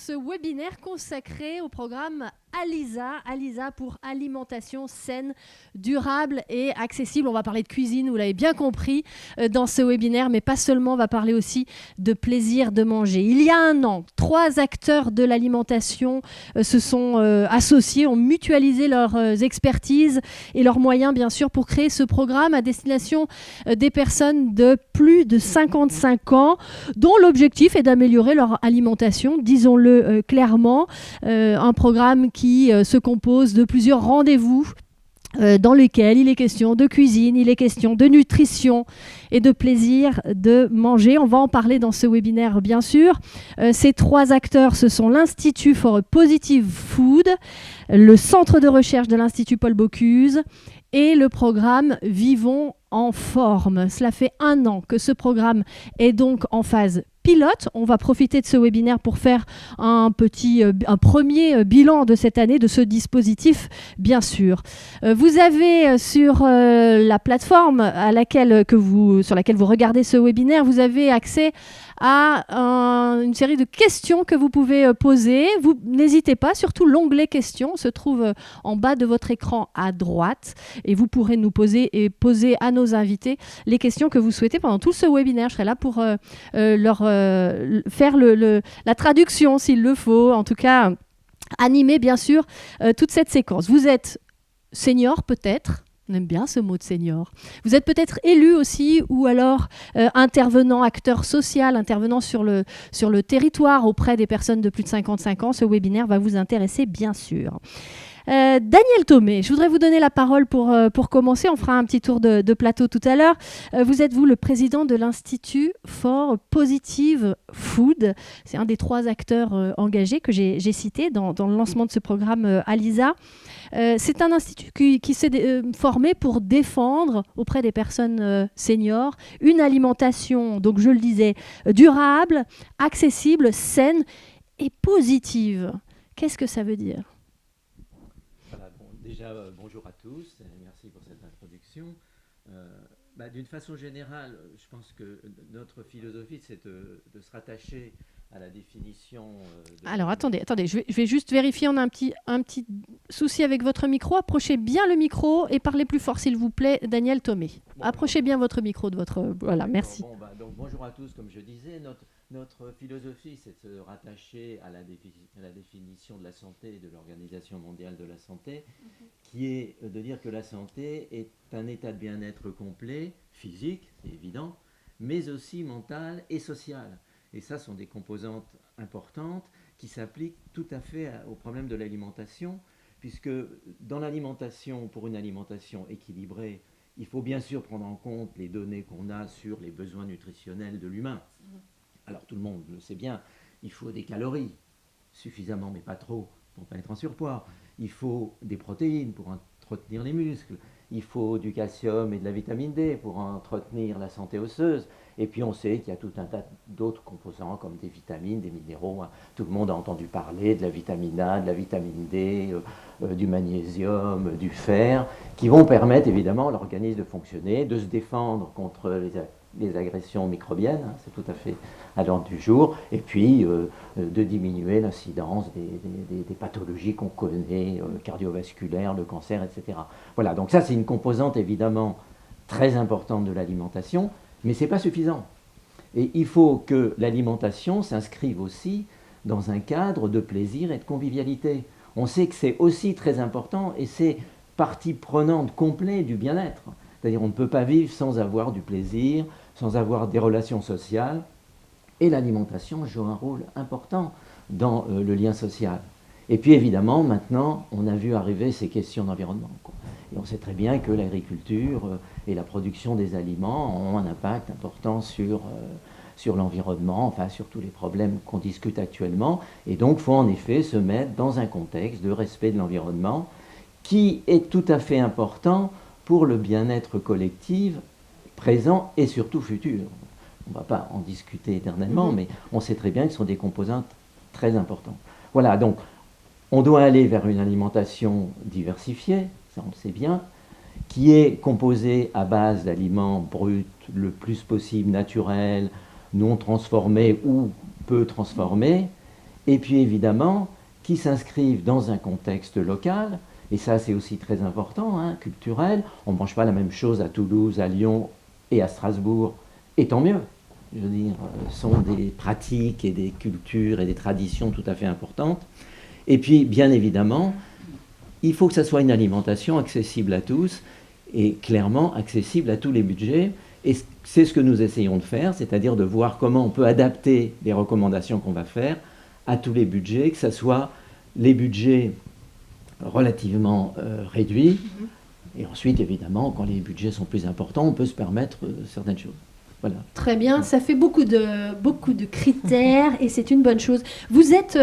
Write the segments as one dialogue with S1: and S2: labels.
S1: ce webinaire consacré au programme ALISA, ALISA pour alimentation saine, durable et accessible. On va parler de cuisine, vous l'avez bien compris dans ce webinaire, mais pas seulement, on va parler aussi de plaisir de manger. Il y a un an, 3 acteurs de l'alimentation se sont associés, ont mutualisé leurs expertises et leurs moyens, bien sûr, pour créer ce programme à destination des personnes de plus de 55 ans, dont l'objectif est d'améliorer leur alimentation, disons-le clairement, un programme qui se compose de plusieurs rendez-vous dans lesquels il est question de cuisine, il est question de nutrition et de plaisir de manger. On va en parler dans ce webinaire, bien sûr. Ces 3 acteurs, ce sont l'Institut for Positive Food, le centre de recherche de l'Institut Paul Bocuse et le programme Vivons en forme. Cela fait 1 an que ce programme est donc en phase pilote. On va profiter de ce webinaire pour faire un premier bilan de cette année, de ce dispositif, bien sûr. Vous avez sur la plateforme sur laquelle vous regardez ce webinaire, vous avez accès à une série de questions que vous pouvez poser. Vous n'hésitez pas, surtout l'onglet questions se trouve en bas de votre écran à droite et vous pourrez nous poser et poser à nos invités les questions que vous souhaitez pendant tout ce webinaire. Je serai là pour leur faire la traduction s'il le faut, en tout cas animer bien sûr toute cette séquence. Vous êtes senior peut-être. On aime bien ce mot de senior. Vous êtes peut-être élu aussi ou alors intervenant, acteur social, intervenant sur le territoire auprès des personnes de plus de 55 ans. Ce webinaire va vous intéresser bien sûr. Daniel Thomé, je voudrais vous donner la parole pour commencer. On fera un petit tour de plateau tout à l'heure. Vous êtes, vous, le président de l'Institut for Positive Food. C'est un des 3 acteurs engagés que j'ai cités dans le lancement de ce programme ALISA. C'est un institut qui s'est formé pour défendre auprès des personnes seniors une alimentation, donc je le disais, durable, accessible, saine et positive. Qu'est-ce que ça veut dire ?
S2: Déjà, bonjour à tous, merci pour cette introduction. D'une façon générale, je pense que notre philosophie, c'est de se rattacher à la définition...
S1: Alors, attendez, je vais juste vérifier, on a un petit souci avec votre micro. Approchez bien le micro et parlez plus fort, s'il vous plaît, Daniel Thomé. Approchez bien votre micro de votre... Voilà, merci.
S2: Donc, bonjour à tous, comme je disais, notre philosophie, c'est de se rattacher à la définition de la santé et de l'Organisation mondiale de la santé, qui est de dire que la santé est un état de bien-être complet, physique, c'est évident, mais aussi mental et social. Et ça sont des composantes importantes qui s'appliquent tout à fait au problème de l'alimentation, puisque dans l'alimentation, pour une alimentation équilibrée, il faut bien sûr prendre en compte les données qu'on a sur les besoins nutritionnels de l'humain. Alors tout le monde le sait bien, il faut des calories, suffisamment mais pas trop, pour ne pas être en surpoids. Il faut des protéines pour entretenir les muscles. Il faut du calcium et de la vitamine D pour entretenir la santé osseuse. Et puis on sait qu'il y a tout un tas d'autres composants comme des vitamines, des minéraux. Tout le monde a entendu parler de la vitamine A, de la vitamine D, du magnésium, du fer, qui vont permettre évidemment à l'organisme de fonctionner, de se défendre contre les agressions microbiennes, c'est tout à fait à l'ordre du jour, et puis de diminuer l'incidence des pathologies qu'on connaît, cardiovasculaires, le cancer, etc. Voilà, donc ça c'est une composante évidemment très importante de l'alimentation, mais ce n'est pas suffisant. Et il faut que l'alimentation s'inscrive aussi dans un cadre de plaisir et de convivialité. On sait que c'est aussi très important et c'est partie prenante complète du bien-être. C'est-à-dire on ne peut pas vivre sans avoir du plaisir, sans avoir des relations sociales. Et l'alimentation joue un rôle important dans le lien social. Et puis évidemment, maintenant, on a vu arriver ces questions d'environnement. Et on sait très bien que l'agriculture et la production des aliments ont un impact important sur l'environnement, enfin sur tous les problèmes qu'on discute actuellement. Et donc, il faut en effet se mettre dans un contexte de respect de l'environnement qui est tout à fait important pour le bien-être collectif présent et surtout futur. On ne va pas en discuter éternellement, mais on sait très bien que ce sont des composantes très importantes. Voilà, donc on doit aller vers une alimentation diversifiée, ça on le sait bien, qui est composée à base d'aliments bruts le plus possible naturels, non transformés ou peu transformés, et puis évidemment qui s'inscrivent dans un contexte local, et ça c'est aussi très important, hein, culturel. On ne mange pas la même chose à Toulouse, à Lyon et à Strasbourg, et tant mieux. Je veux dire, sont des pratiques et des cultures et des traditions tout à fait importantes. Et puis, bien évidemment, il faut que ça soit une alimentation accessible à tous, et clairement accessible à tous les budgets. Et c'est ce que nous essayons de faire, c'est-à-dire de voir comment on peut adapter les recommandations qu'on va faire à tous les budgets, que ce soit les budgets relativement réduits, et ensuite, évidemment, quand les budgets sont plus importants, on peut se permettre certaines choses. Voilà.
S1: Très bien, ça fait beaucoup de critères et c'est une bonne chose. Vous êtes,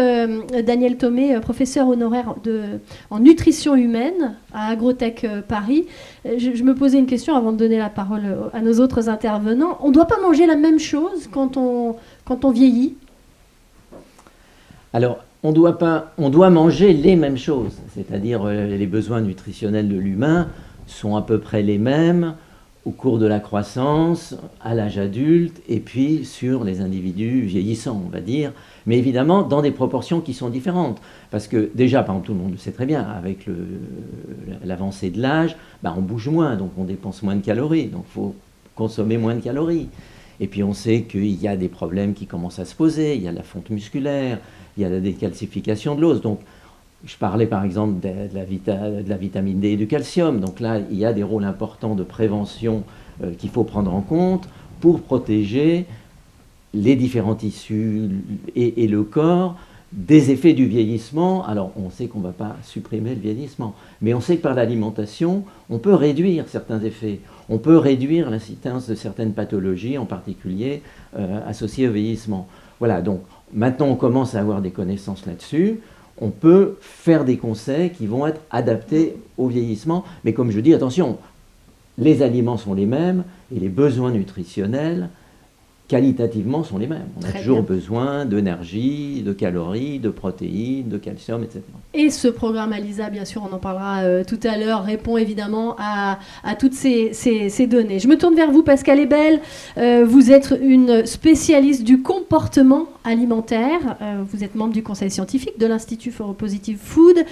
S1: Daniel Thomé, professeur honoraire en nutrition humaine à Agrotech Paris. Je me posais une question avant de donner la parole à nos autres intervenants. On ne doit pas manger la même chose quand on vieillit?
S2: Alors, on doit manger les mêmes choses, c'est-à-dire les besoins nutritionnels de l'humain sont à peu près les mêmes au cours de la croissance, à l'âge adulte, et puis sur les individus vieillissants, on va dire, mais évidemment dans des proportions qui sont différentes. Parce que déjà, par exemple, tout le monde le sait très bien, avec l'avancée de l'âge, on bouge moins, donc on dépense moins de calories, donc il faut consommer moins de calories. Et puis on sait qu'il y a des problèmes qui commencent à se poser, il y a la fonte musculaire, il y a la décalcification de l'os, donc je parlais par exemple de la vitamine D et du calcium. Donc là, il y a des rôles importants de prévention qu'il faut prendre en compte pour protéger les différents tissus et le corps des effets du vieillissement. Alors, on sait qu'on ne va pas supprimer le vieillissement, mais on sait que par l'alimentation, on peut réduire certains effets. On peut réduire l'incidence de certaines pathologies, en particulier associées au vieillissement. Voilà, donc maintenant on commence à avoir des connaissances là-dessus. On peut faire des conseils qui vont être adaptés au vieillissement. Mais comme je dis, attention, les aliments sont les mêmes et les besoins nutritionnels, qualitativement, sont les mêmes. On a toujours besoin d'énergie, de calories, de protéines, de calcium, etc.
S1: Et ce programme ALISA, bien sûr, on en parlera tout à l'heure, répond évidemment à toutes ces données. Je me tourne vers vous, Pascale Ebel. Vous êtes une spécialiste du comportement alimentaire. Vous êtes membre du conseil scientifique de l'Institut for Positive Food,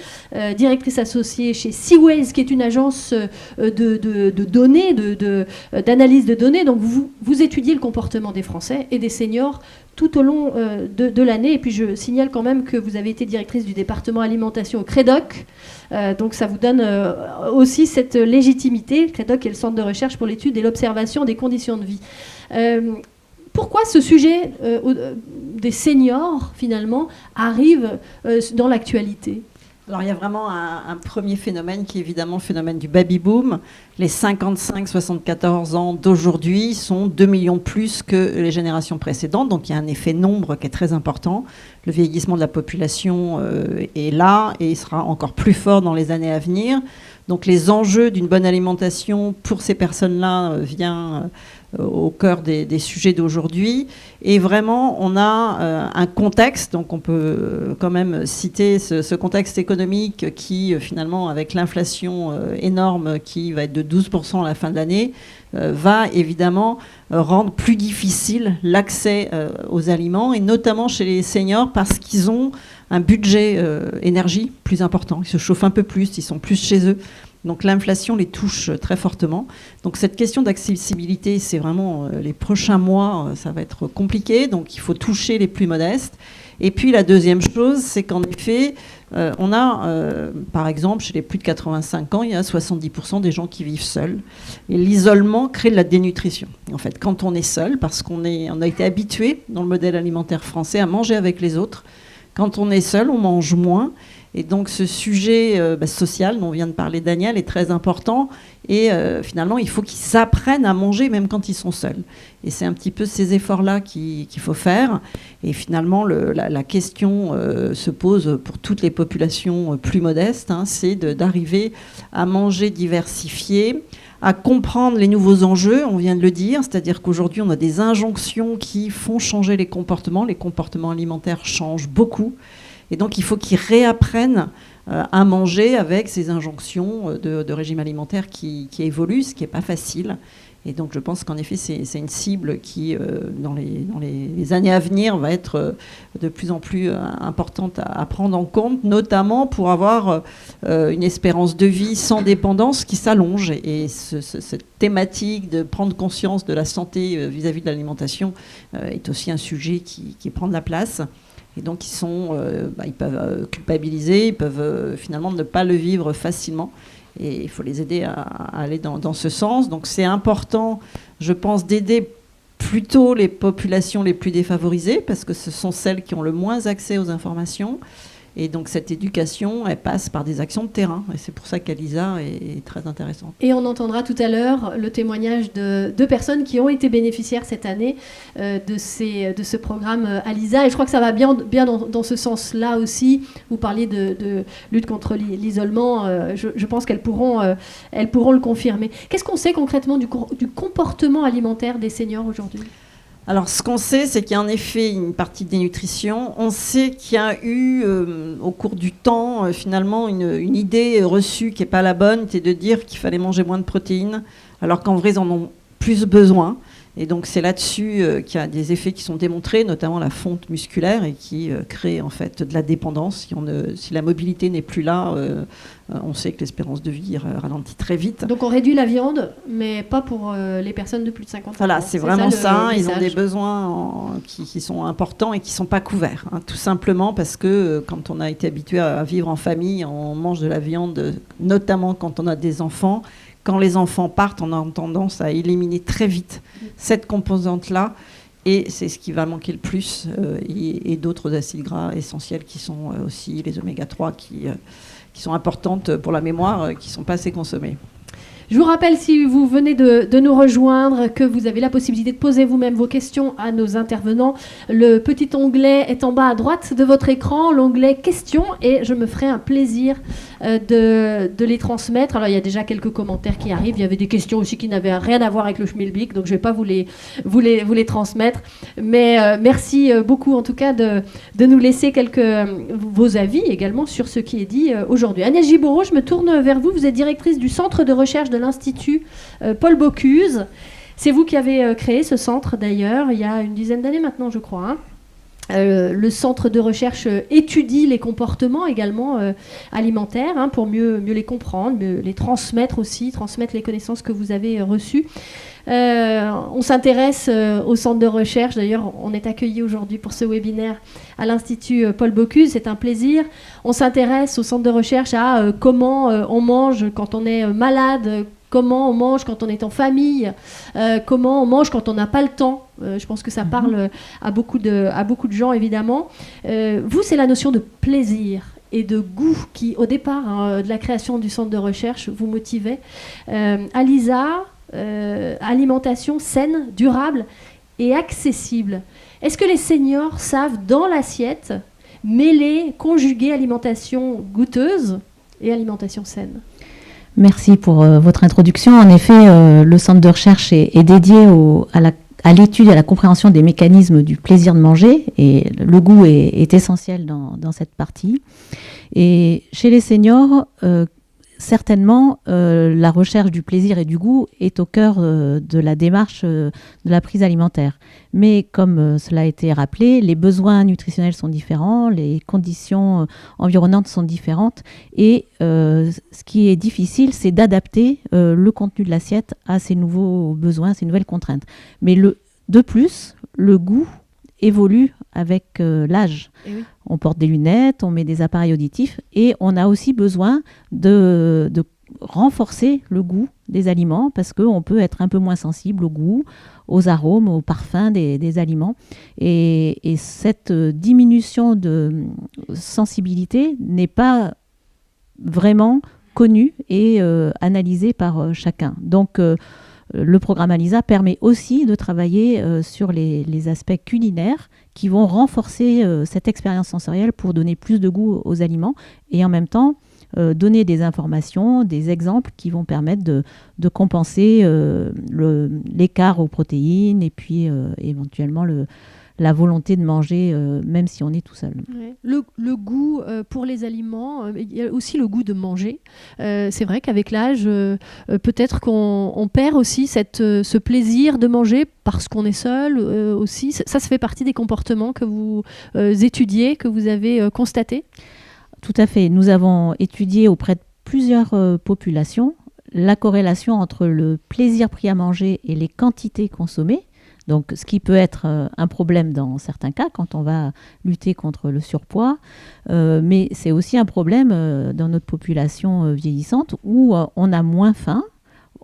S1: directrice associée chez Seaways, qui est une agence de données, d'analyse de données. Donc, vous étudiez le comportement des Français et des seniors tout au long de l'année. Et puis je signale quand même que vous avez été directrice du département alimentation au CREDOC. Donc ça vous donne aussi cette légitimité. Le CREDOC est le centre de recherche pour l'étude et l'observation des conditions de vie. Pourquoi ce sujet des seniors, finalement, arrive dans l'actualité ?
S3: Alors il y a vraiment un premier phénomène qui est évidemment le phénomène du baby-boom. Les 55-74 ans d'aujourd'hui sont 2 millions plus que les générations précédentes. Donc il y a un effet nombre qui est très important. Le vieillissement de la population est là et il sera encore plus fort dans les années à venir. Donc les enjeux d'une bonne alimentation pour ces personnes-là viennent au cœur des sujets d'aujourd'hui. Et vraiment, on a un contexte, donc on peut quand même citer ce contexte économique qui, finalement, avec l'inflation énorme qui va être de 12% à la fin de l'année, va évidemment rendre plus difficile l'accès aux aliments, et notamment chez les seniors, parce qu'ils ont un budget énergie plus important. Ils se chauffent un peu plus, ils sont plus chez eux. Donc l'inflation les touche très fortement. Donc cette question d'accessibilité, c'est vraiment les prochains mois, ça va être compliqué. Donc il faut toucher les plus modestes. Et puis la deuxième chose, c'est qu'en effet, on a, par exemple, chez les plus de 85 ans, il y a 70% des gens qui vivent seuls. Et l'isolement crée de la dénutrition. En fait, quand on est seul, parce qu'on a été habitué dans le modèle alimentaire français à manger avec les autres, quand on est seul, on mange moins. Et donc ce sujet social dont vient de parler Daniel est très important. Et finalement, il faut qu'ils apprennent à manger même quand ils sont seuls. Et c'est un petit peu ces efforts-là qu'il faut faire. Et finalement, la question se pose pour toutes les populations plus modestes. C'est d'arriver à manger diversifié, à comprendre les nouveaux enjeux, on vient de le dire. C'est-à-dire qu'aujourd'hui, on a des injonctions qui font changer les comportements. Les comportements alimentaires changent beaucoup. Et donc, il faut qu'ils réapprennent à manger avec ces injonctions de régime alimentaire qui évoluent, ce qui n'est pas facile. Et donc je pense qu'en effet, c'est une cible qui, dans les années à venir, va être de plus en plus importante à prendre en compte, notamment pour avoir une espérance de vie sans dépendance qui s'allonge. Et cette thématique de prendre conscience de la santé vis-à-vis de l'alimentation est aussi un sujet qui prend de la place. Et donc ils peuvent culpabiliser, ils peuvent finalement ne pas le vivre facilement. Et il faut les aider à aller dans ce sens. Donc c'est important, je pense, d'aider plutôt les populations les plus défavorisées, parce que ce sont celles qui ont le moins accès aux informations. Et donc cette éducation, elle passe par des actions de terrain. Et c'est pour ça qu'Alisa est très intéressante.
S1: Et on entendra tout à l'heure le témoignage de deux personnes qui ont été bénéficiaires cette année de ce programme Alisa. Et je crois que ça va bien dans ce sens-là aussi. Vous parliez de lutte contre l'isolement. Je pense qu'elles pourront le confirmer. Qu'est-ce qu'on sait concrètement du comportement alimentaire des seniors aujourd'hui ?
S3: Alors, ce qu'on sait, c'est qu'il y a en effet une partie de dénutrition. On sait qu'il y a eu, au cours du temps, finalement, une idée reçue qui n'est pas la bonne, c'est de dire qu'il fallait manger moins de protéines, alors qu'en vrai, ils en ont plus besoin. Et donc, c'est là-dessus qu'il y a des effets qui sont démontrés, notamment la fonte musculaire, et qui crée en fait de la dépendance. Si la mobilité n'est plus là, on sait que l'espérance de vie ralentit très vite.
S1: Donc, on réduit la viande, mais pas pour les personnes de plus de 50 ans.
S3: Voilà, c'est vraiment ça. Ils ont des besoins qui sont importants et qui ne sont pas couverts. Tout simplement parce que quand on a été habitué à vivre en famille, on mange de la viande, notamment quand on a des enfants. Quand les enfants partent, on a tendance à éliminer très vite cette composante-là. Et c'est ce qui va manquer le plus. Et d'autres acides gras essentiels qui sont aussi les oméga-3 qui sont importantes pour la mémoire, qui ne sont pas assez consommées.
S1: Je vous rappelle, si vous venez de nous rejoindre, que vous avez la possibilité de poser vous-même vos questions à nos intervenants. Le petit onglet est en bas à droite de votre écran, l'onglet questions, et je me ferai un plaisir de les transmettre. Alors, il y a déjà quelques commentaires qui arrivent. Il y avait des questions aussi qui n'avaient rien à voir avec le schmilblick, donc je ne vais pas vous les transmettre. Mais merci beaucoup, en tout cas, de nous laisser vos avis également sur ce qui est dit aujourd'hui. Agnès Gibourot, je me tourne vers vous. Vous êtes directrice du centre de recherche de l'Institut Paul Bocuse. C'est vous qui avez créé ce centre, d'ailleurs, il y a une dizaine d'années maintenant, je crois. Le centre de recherche étudie les comportements également alimentaires, pour mieux les comprendre, mieux les transmettre aussi, transmettre les connaissances que vous avez reçues. On s'intéresse au centre de recherche. D'ailleurs, on est accueillis aujourd'hui pour ce webinaire à l'Institut Paul Bocuse. C'est un plaisir. On s'intéresse au centre de recherche à comment on mange quand on est malade, comment on mange quand on est en famille, comment on mange quand on n'a pas le temps. Je pense que ça parle à beaucoup de gens, évidemment. Vous, c'est la notion de plaisir et de goût qui, au départ de la création du centre de recherche, vous motivait. Alisa, alimentation saine, durable et accessible. Est-ce que les seniors savent, dans l'assiette, conjuguer alimentation goûteuse et alimentation saine ?
S4: Merci pour votre introduction. En effet, le centre de recherche est dédié à l'étude et à la compréhension des mécanismes du plaisir de manger, et le goût est essentiel dans cette partie. Et chez les seniors, certainement, la recherche du plaisir et du goût est au cœur de la démarche de la prise alimentaire. Mais comme cela a été rappelé, les besoins nutritionnels sont différents, les conditions environnantes sont différentes, et ce qui est difficile, c'est d'adapter le contenu de l'assiette à ces nouveaux besoins, ces nouvelles contraintes. Mais de plus, le goût évolue avec l'âge. Oui. On porte des lunettes, on met des appareils auditifs, et on a aussi besoin de renforcer le goût des aliments, parce qu'on peut être un peu moins sensible au goût, aux arômes, aux parfums des aliments. Et cette diminution de sensibilité n'est pas vraiment connue et analysée par chacun. Donc, le programme Alisa permet aussi de travailler sur les aspects culinaires qui vont renforcer cette expérience sensorielle pour donner plus de goût aux aliments, et en même temps donner des informations, des exemples qui vont permettre de compenser l'écart aux protéines, et puis éventuellement la volonté de manger, même si on est tout seul.
S1: Ouais. Le goût pour les aliments, il y a aussi le goût de manger. C'est vrai qu'avec l'âge, peut-être qu'on perd aussi ce plaisir de manger parce qu'on est seul aussi. Ça fait partie des comportements que vous étudiez, que vous avez constatés?
S4: Tout à fait. Nous avons étudié auprès de plusieurs populations la corrélation entre le plaisir pris à manger et les quantités consommées. Donc, ce qui peut être un problème dans certains cas quand on va lutter contre le surpoids, mais c'est aussi un problème dans notre population vieillissante où on a moins faim,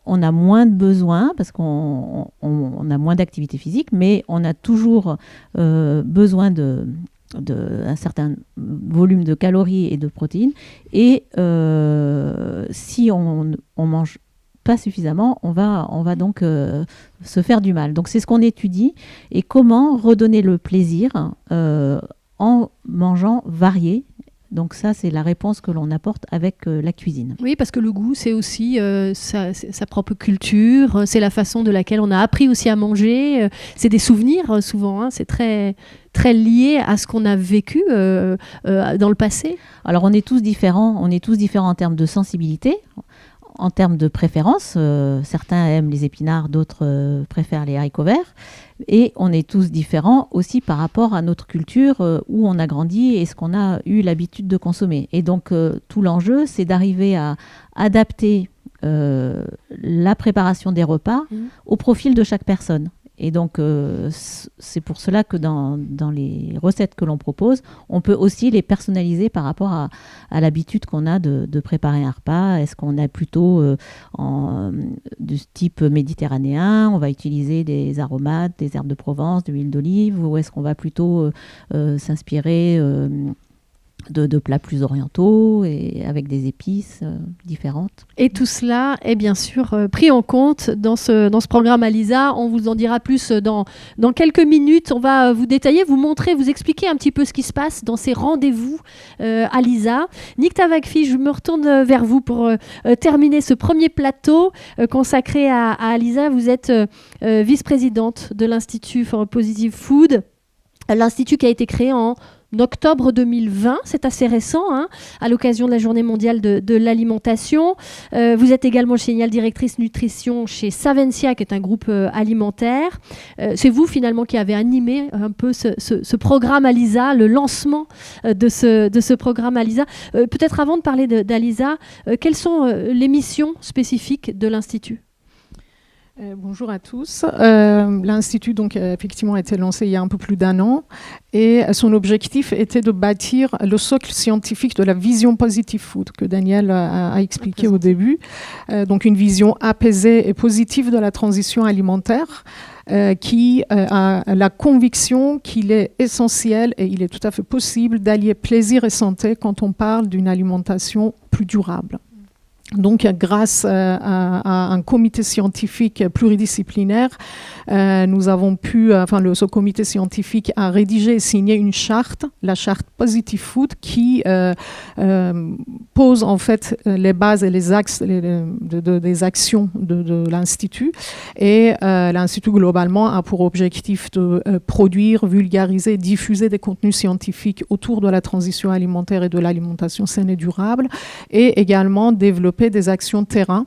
S4: on a moins de besoins parce qu'on a moins d'activité physique, mais on a toujours besoin d'un certain volume de calories et de protéines. Et si on mange pas suffisamment, on va donc se faire du mal. Donc c'est ce qu'on étudie, et comment redonner le plaisir en mangeant varié. Donc ça, c'est la réponse que l'on apporte avec la cuisine.
S1: Oui, parce que le goût, c'est aussi sa propre culture, c'est la façon de laquelle on a appris aussi à manger, c'est des souvenirs souvent, hein, c'est très, très lié à ce qu'on a vécu dans le passé.
S4: Alors on est tous différents en termes de sensibilité. En termes de préférence, certains aiment les épinards, d'autres préfèrent les haricots verts. Et on est tous différents aussi par rapport à notre culture, où on a grandi et ce qu'on a eu l'habitude de consommer. Et donc, tout l'enjeu, c'est d'arriver à adapter la préparation des repas au profil de chaque personne. Et donc, c'est pour cela que dans les recettes que l'on propose, on peut aussi les personnaliser par rapport à l'habitude qu'on a de préparer un repas. Est-ce qu'on a plutôt du type méditerranéen, on va utiliser des aromates, des herbes de Provence, de l'huile d'olive, ou est-ce qu'on va plutôt s'inspirer de plats plus orientaux et avec des épices différentes.
S1: Et tout cela est bien sûr pris en compte dans ce programme Alisa. On vous en dira plus dans quelques minutes. On va vous détailler, vous montrer, vous expliquer un petit peu ce qui se passe dans ces rendez-vous Alisa. Nikta Vakfi, je me retourne vers vous pour terminer ce premier plateau consacré à Alisa. Vous êtes vice-présidente de l'Institut for Positive Food, l'institut qui a été créé en octobre 2020, c'est assez récent, hein, à l'occasion de la Journée mondiale de l'alimentation. Vous êtes également directrice nutrition chez Savencia, qui est un groupe alimentaire. C'est vous finalement qui avez animé un peu ce programme Alisa, le lancement de ce programme Alisa. Peut-être avant de parler d'Alisa, quelles sont les missions spécifiques de l'Institut ?
S5: Bonjour à tous. L'Institut donc effectivement a été lancé il y a un peu plus d'1 an, et son objectif était de bâtir le socle scientifique de la vision positive food que Daniel a expliqué au début. Donc une vision apaisée et positive de la transition alimentaire, qui a la conviction qu'il est essentiel et il est tout à fait possible d'allier plaisir et santé quand on parle d'une alimentation plus durable. Donc, grâce à un comité scientifique pluridisciplinaire, nous avons pu, ce comité scientifique a rédigé et signé une charte, la charte Positive Food, qui pose en fait les bases et les axes des actions de l'Institut. Et l'Institut, globalement, a pour objectif de produire, vulgariser, diffuser des contenus scientifiques autour de la transition alimentaire et de l'alimentation saine et durable, et également développer des actions terrain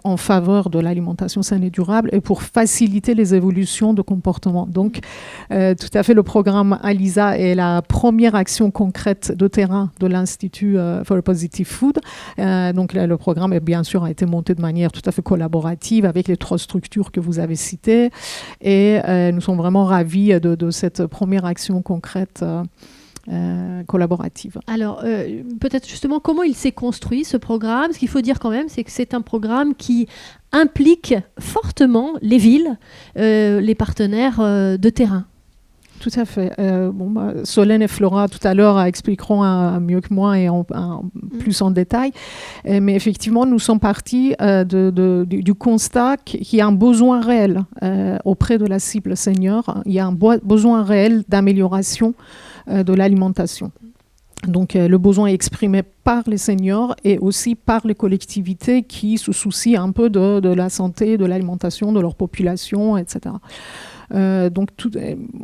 S5: en faveur de l'alimentation saine et durable et pour faciliter les évolutions de comportement. Donc, tout à fait, le programme Alisa est la première action concrète de terrain de l'Institut for Positive Food. Donc, le programme, bien sûr, a été monté de manière tout à fait collaborative avec les 3 structures que vous avez citées. Et nous sommes vraiment ravis de cette première action concrète collaborative.
S1: Alors, peut-être justement, comment il s'est construit ce programme ? Ce qu'il faut dire quand même, c'est que c'est un programme qui implique fortement les villes, les partenaires de terrain.
S5: Tout à fait. Solène et Flora, tout à l'heure, expliqueront mieux que moi et plus en détail. Mais effectivement, nous sommes partis du constat qu'il y a un besoin réel auprès de la cible senior. Il y a un besoin réel d'amélioration de l'alimentation. Donc, le besoin est exprimé par les seniors et aussi par les collectivités qui se soucient un peu de la santé, de l'alimentation, de leur population, etc. Donc,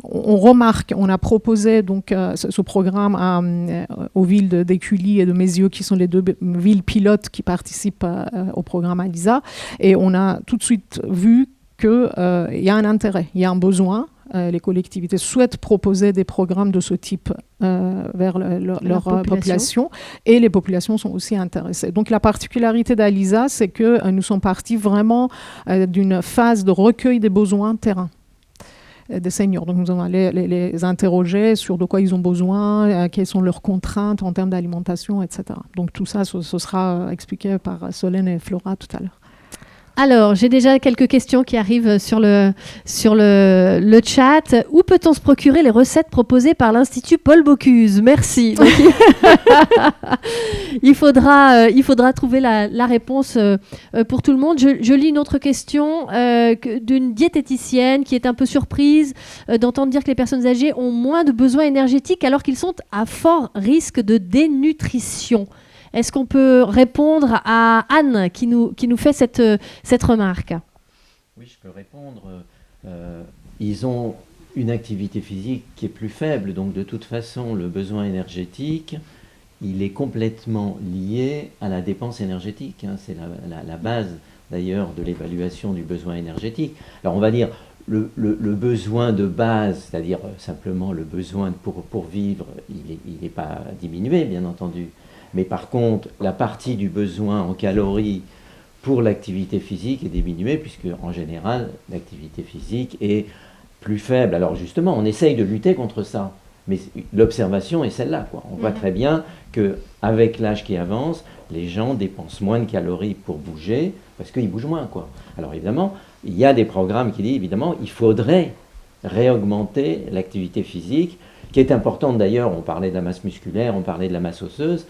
S5: on remarque, on a proposé donc, ce programme aux villes d'Écully et de Mézieux, qui sont les 2 villes pilotes qui participent au programme ALISA. Et on a tout de suite vu qu'il y a un intérêt, il y a un besoin. Les collectivités souhaitent proposer des programmes de ce type vers leur population, et les populations sont aussi intéressées. Donc la particularité d'ALISA, c'est que nous sommes partis vraiment d'une phase de recueil des besoins terrain des seniors. Donc nous allons aller les interroger sur de quoi ils ont besoin, quelles sont leurs contraintes en termes d'alimentation, etc. Donc tout ça, ce sera expliqué par Solène et Flora tout à l'heure.
S1: Alors, j'ai déjà quelques questions qui arrivent sur le chat. Où peut-on se procurer les recettes proposées par l'Institut Paul Bocuse? Merci. Donc, il faudra trouver la réponse pour tout le monde. Je lis une autre question d'une diététicienne qui est un peu surprise d'entendre dire que les personnes âgées ont moins de besoins énergétiques alors qu'ils sont à fort risque de dénutrition. Est-ce qu'on peut répondre à Anne qui nous fait cette remarque?
S2: Oui, je peux répondre. Ils ont une activité physique qui est plus faible, donc de toute façon, le besoin énergétique, il est complètement lié à la dépense énergétique. Hein. C'est la base, d'ailleurs, de l'évaluation du besoin énergétique. Alors, on va dire le besoin de base, c'est-à-dire simplement le besoin pour vivre, il n'est pas diminué, bien entendu. Mais par contre, la partie du besoin en calories pour l'activité physique est diminuée, puisque en général, l'activité physique est plus faible. Alors justement, on essaye de lutter contre ça. Mais l'observation est celle-là, quoi. On voit très bien qu'avec l'âge qui avance, les gens dépensent moins de calories pour bouger, parce qu'ils bougent moins, quoi. Alors évidemment, il y a des programmes qui disent, évidemment, il faudrait réaugmenter l'activité physique, qui est importante d'ailleurs. On parlait de la masse musculaire, on parlait de la masse osseuse.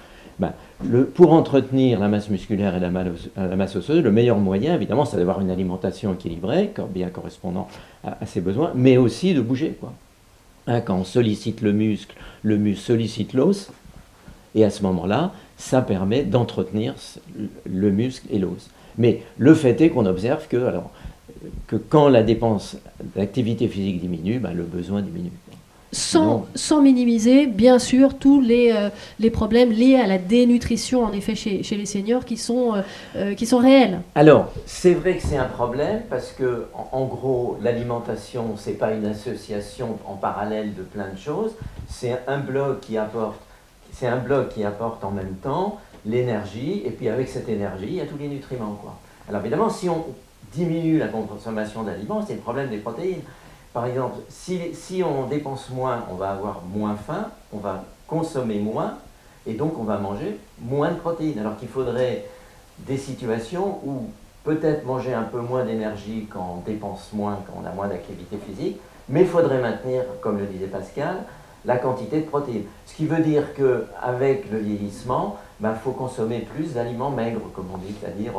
S2: Pour entretenir la masse musculaire et la masse osseuse, le meilleur moyen, évidemment, c'est d'avoir une alimentation équilibrée, bien correspondant à ses besoins, mais aussi de bouger, quoi. Hein, quand on sollicite le muscle sollicite l'os, et à ce moment-là, ça permet d'entretenir le muscle et l'os. Mais le fait est qu'on observe que quand la dépense d'activité physique diminue, le besoin diminue.
S1: Sans minimiser, bien sûr, tous les problèmes liés à la dénutrition, en effet, chez les seniors qui sont réels.
S2: Alors, c'est vrai que c'est un problème parce que, en gros, l'alimentation, c'est pas une association en parallèle de plein de choses. C'est un bloc qui apporte en même temps l'énergie, et puis avec cette énergie, il y a tous les nutriments, quoi. Alors évidemment, si on diminue la consommation d'aliments, c'est le problème des protéines. Par exemple, si on dépense moins, on va avoir moins faim, on va consommer moins, et donc on va manger moins de protéines. Alors qu'il faudrait des situations où peut-être manger un peu moins d'énergie quand on dépense moins, quand on a moins d'activité physique, mais il faudrait maintenir, comme le disait Pascal, la quantité de protéines. Ce qui veut dire qu'avec le vieillissement, faut consommer plus d'aliments maigres, comme on dit, c'est-à-dire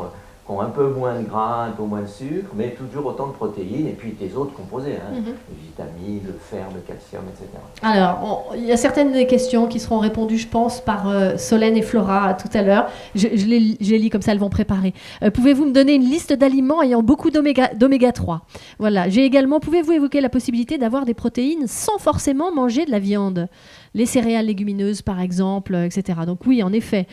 S2: qui ont un peu moins de gras, un peu moins de sucre, mais toujours autant de protéines, et puis des autres composés, les vitamines, le fer, le calcium, etc.
S1: Alors, il y a certaines des questions qui seront répondues, je pense, par Solène et Flora tout à l'heure. Je les lis comme ça, elles vont préparer. Pouvez-vous me donner une liste d'aliments ayant beaucoup d'oméga 3? Voilà. Pouvez-vous évoquer la possibilité d'avoir des protéines sans forcément manger de la viande? Les céréales légumineuses, par exemple, etc. Donc oui, en effet.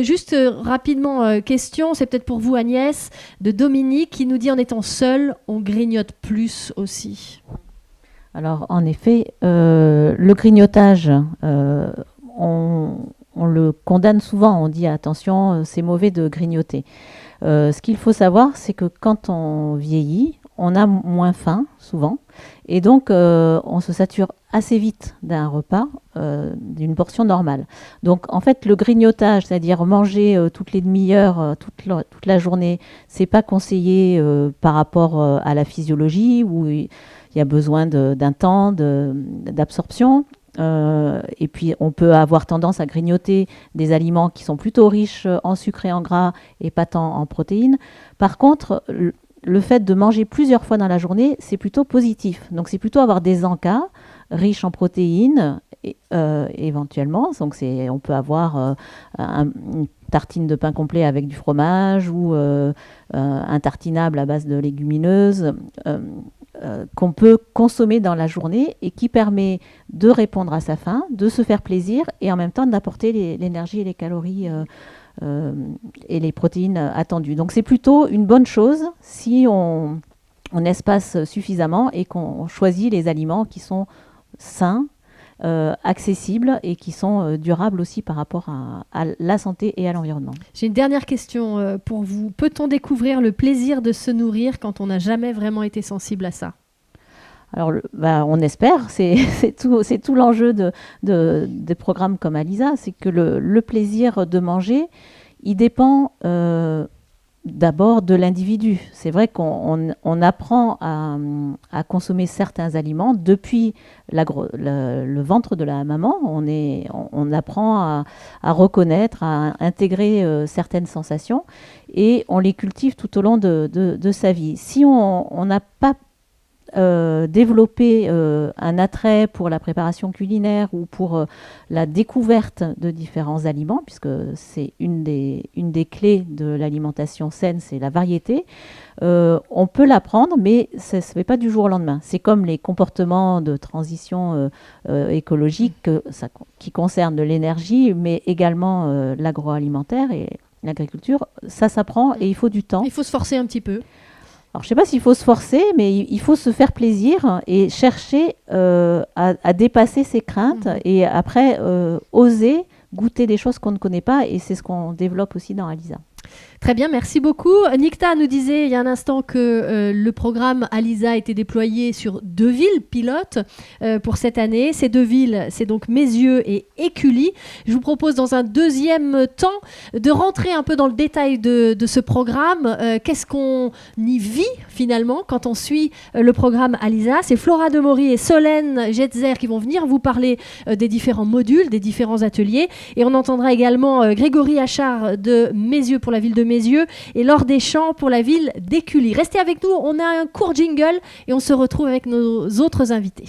S1: Juste rapidement, question, c'est peut-être pour vous, Agnès, de Dominique, qui nous dit, en étant seul, on grignote plus aussi.
S4: Alors, en effet, le grignotage, on le condamne souvent. On dit, attention, c'est mauvais de grignoter. Ce qu'il faut savoir, c'est que quand on vieillit, on a moins faim, souvent, et donc on se sature assez vite d'un repas, d'une portion normale. Donc en fait, le grignotage, c'est-à-dire manger toutes les demi-heures, toute la journée, c'est pas conseillé par rapport à la physiologie, où il y a besoin d'un temps d'absorption. Et puis on peut avoir tendance à grignoter des aliments qui sont plutôt riches en sucre et en gras et pas tant en protéines. Par contre, le fait de manger plusieurs fois dans la journée, c'est plutôt positif. Donc, c'est plutôt avoir des encas riches en protéines, éventuellement. Donc, on peut avoir une tartine de pain complet avec du fromage ou un tartinable à base de légumineuses. qu'on peut consommer dans la journée et qui permet de répondre à sa faim, de se faire plaisir et en même temps d'apporter l'énergie et les calories et les protéines attendues. Donc c'est plutôt une bonne chose si on espace suffisamment et qu'on choisit les aliments qui sont sains, accessibles et qui sont durables aussi par rapport à la santé et à l'environnement.
S1: J'ai une dernière question pour vous. Peut-on découvrir le plaisir de se nourrir quand on n'a jamais vraiment été sensible à ça ?
S4: Alors, on espère, c'est tout l'enjeu des programmes comme Alisa, c'est que le plaisir de manger, il dépend d'abord de l'individu. C'est vrai qu'on apprend à consommer certains aliments depuis le ventre de la maman. On apprend à reconnaître, à intégrer certaines sensations et on les cultive tout au long de sa vie. Si on n'a pas développer un attrait pour la préparation culinaire ou pour la découverte de différents aliments, puisque c'est une des clés de l'alimentation saine, c'est la variété. On peut l'apprendre, mais ça ne se fait pas du jour au lendemain. C'est comme les comportements de transition écologique qui concernent l'énergie, mais également l'agroalimentaire et l'agriculture. Ça s'apprend et il faut du temps.
S1: Il faut se forcer un petit peu.
S4: Alors, je ne sais pas s'il faut se forcer, mais il faut se faire plaisir et chercher à dépasser ses craintes et après oser goûter des choses qu'on ne connaît pas. Et c'est ce qu'on développe aussi dans Alisa.
S1: Très bien, merci beaucoup. Nikta nous disait il y a un instant que le programme Alisa a été déployé sur 2 villes pilotes pour cette année. Ces 2 villes, c'est donc Meyzieu et Écully. Je vous propose dans un deuxième temps de rentrer un peu dans le détail de ce programme. Qu'est-ce qu'on y vit finalement quand on suit le programme Alisa ? C'est Flora Demory et Solène Jetzer qui vont venir vous parler des différents modules, des différents ateliers. Et on entendra également Grégory Achard de Meyzieu pour la ville de Meyzieu et Laure Deschamps pour la ville d'Écully. Restez avec nous, on a un court jingle et on se retrouve avec nos autres invités.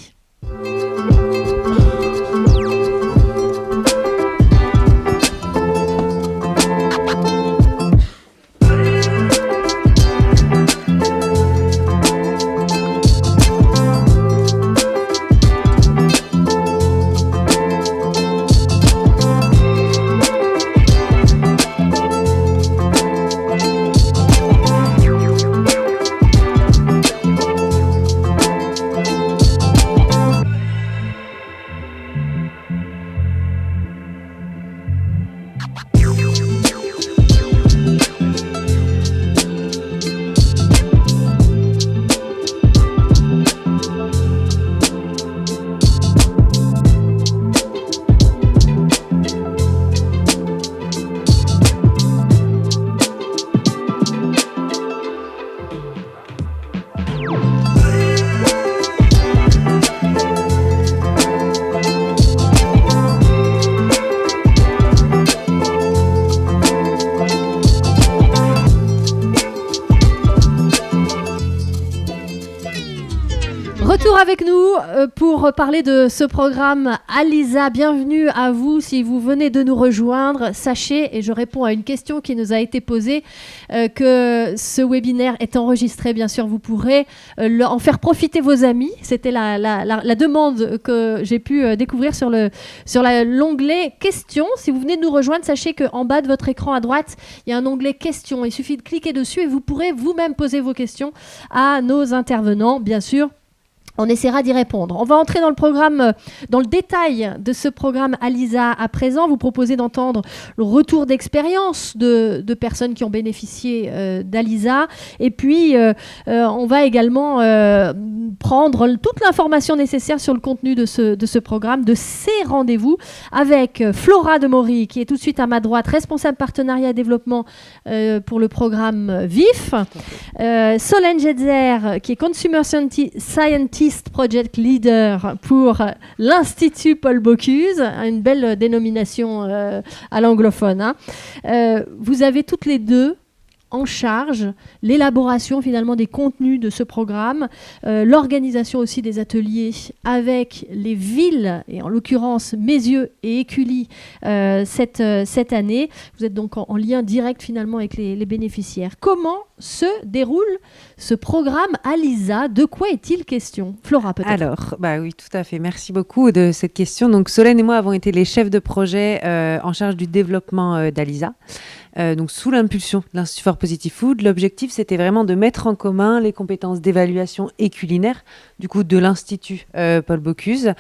S1: Retour avec nous pour parler de ce programme Alisa. Bienvenue à vous si vous venez de nous rejoindre. Sachez, et je réponds à une question qui nous a été posée, que ce webinaire est enregistré. Bien sûr, vous pourrez en faire profiter vos amis. C'était la demande que j'ai pu découvrir sur l'onglet questions. Si vous venez de nous rejoindre, sachez qu'en bas de votre écran à droite, il y a un onglet questions. Il suffit de cliquer dessus et vous pourrez vous-même poser vos questions à nos intervenants, bien sûr. On essaiera d'y répondre. On va entrer dans le programme, dans le détail de ce programme Alisa à présent. Vous proposez d'entendre le retour d'expérience de personnes qui ont bénéficié d'Alisa. Et puis, on va également prendre toute l'information nécessaire sur le contenu de ce programme, de ces rendez-vous, avec Flora Demory, qui est tout de suite à ma droite, responsable partenariat et développement pour le programme VIF. Solène Jetzer, qui est Consumer Scientist Project Leader pour l'Institut Paul Bocuse, une belle dénomination à l'anglophone. Vous avez toutes les deux en charge l'élaboration finalement des contenus de ce programme, l'organisation aussi des ateliers avec les villes, et en l'occurrence Meyzieu et Écully cette année. Vous êtes donc en lien direct finalement avec les bénéficiaires. Comment se déroule ce programme ALISA? De quoi est-il question? Flora, peut-être.
S6: Alors, oui, tout à fait. Merci beaucoup de cette question. Donc, Solène et moi avons été les chefs de projet en charge du développement d'ALISA. Donc, sous l'impulsion de l'Institut for Positive Food, l'objectif, c'était vraiment de mettre en commun les compétences d'évaluation et culinaire, du coup, de l'Institut Paul Bocuse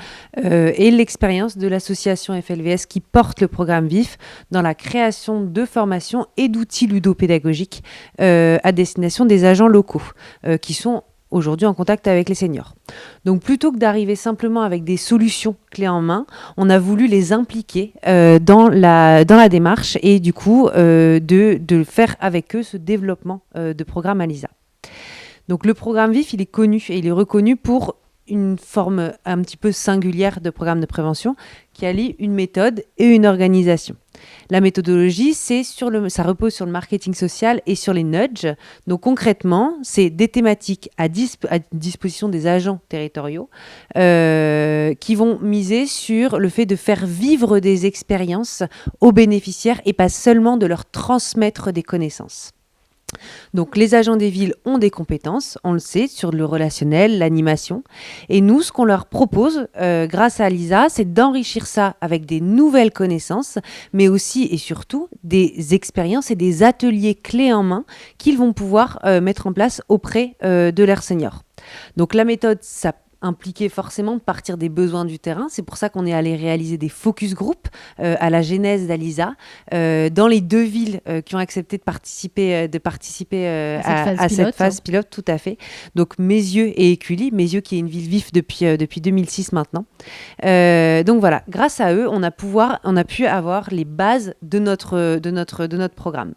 S6: et l'expérience de l'association FLVS qui porte le programme VIF dans la création de formations et d'outils ludopédagogiques à destination des agents locaux qui sont aujourd'hui en contact avec les seniors. Donc plutôt que d'arriver simplement avec des solutions clés en main, on a voulu les impliquer dans la démarche et du coup de faire avec eux ce développement de programme ALISA. Donc le programme VIF, il est connu et il est reconnu pour une forme un petit peu singulière de programme de prévention qui allie une méthode et une organisation. La méthodologie, ça repose sur le marketing social et sur les nudges. Donc concrètement, c'est des thématiques à disposition des agents territoriaux qui vont miser sur le fait de faire vivre des expériences aux bénéficiaires et pas seulement de leur transmettre des connaissances. Donc les agents des villes ont des compétences, on le sait, sur le relationnel, l'animation. Et nous, ce qu'on leur propose grâce à ALISA, c'est d'enrichir ça avec des nouvelles connaissances, mais aussi et surtout des expériences et des ateliers clés en main qu'ils vont pouvoir mettre en place auprès de leurs seniors. Donc la méthode, ça impliqué forcément de partir des besoins du terrain. C'est pour ça qu'on est allé réaliser des focus group à la genèse d'ALISA dans les 2 villes qui ont accepté de participer à cette phase pilote, tout à fait. Donc Meyzieu et Écully, Meyzieu qui est une ville VIF depuis 2006 maintenant. Donc voilà, grâce à eux, on a pu avoir les bases de notre programme.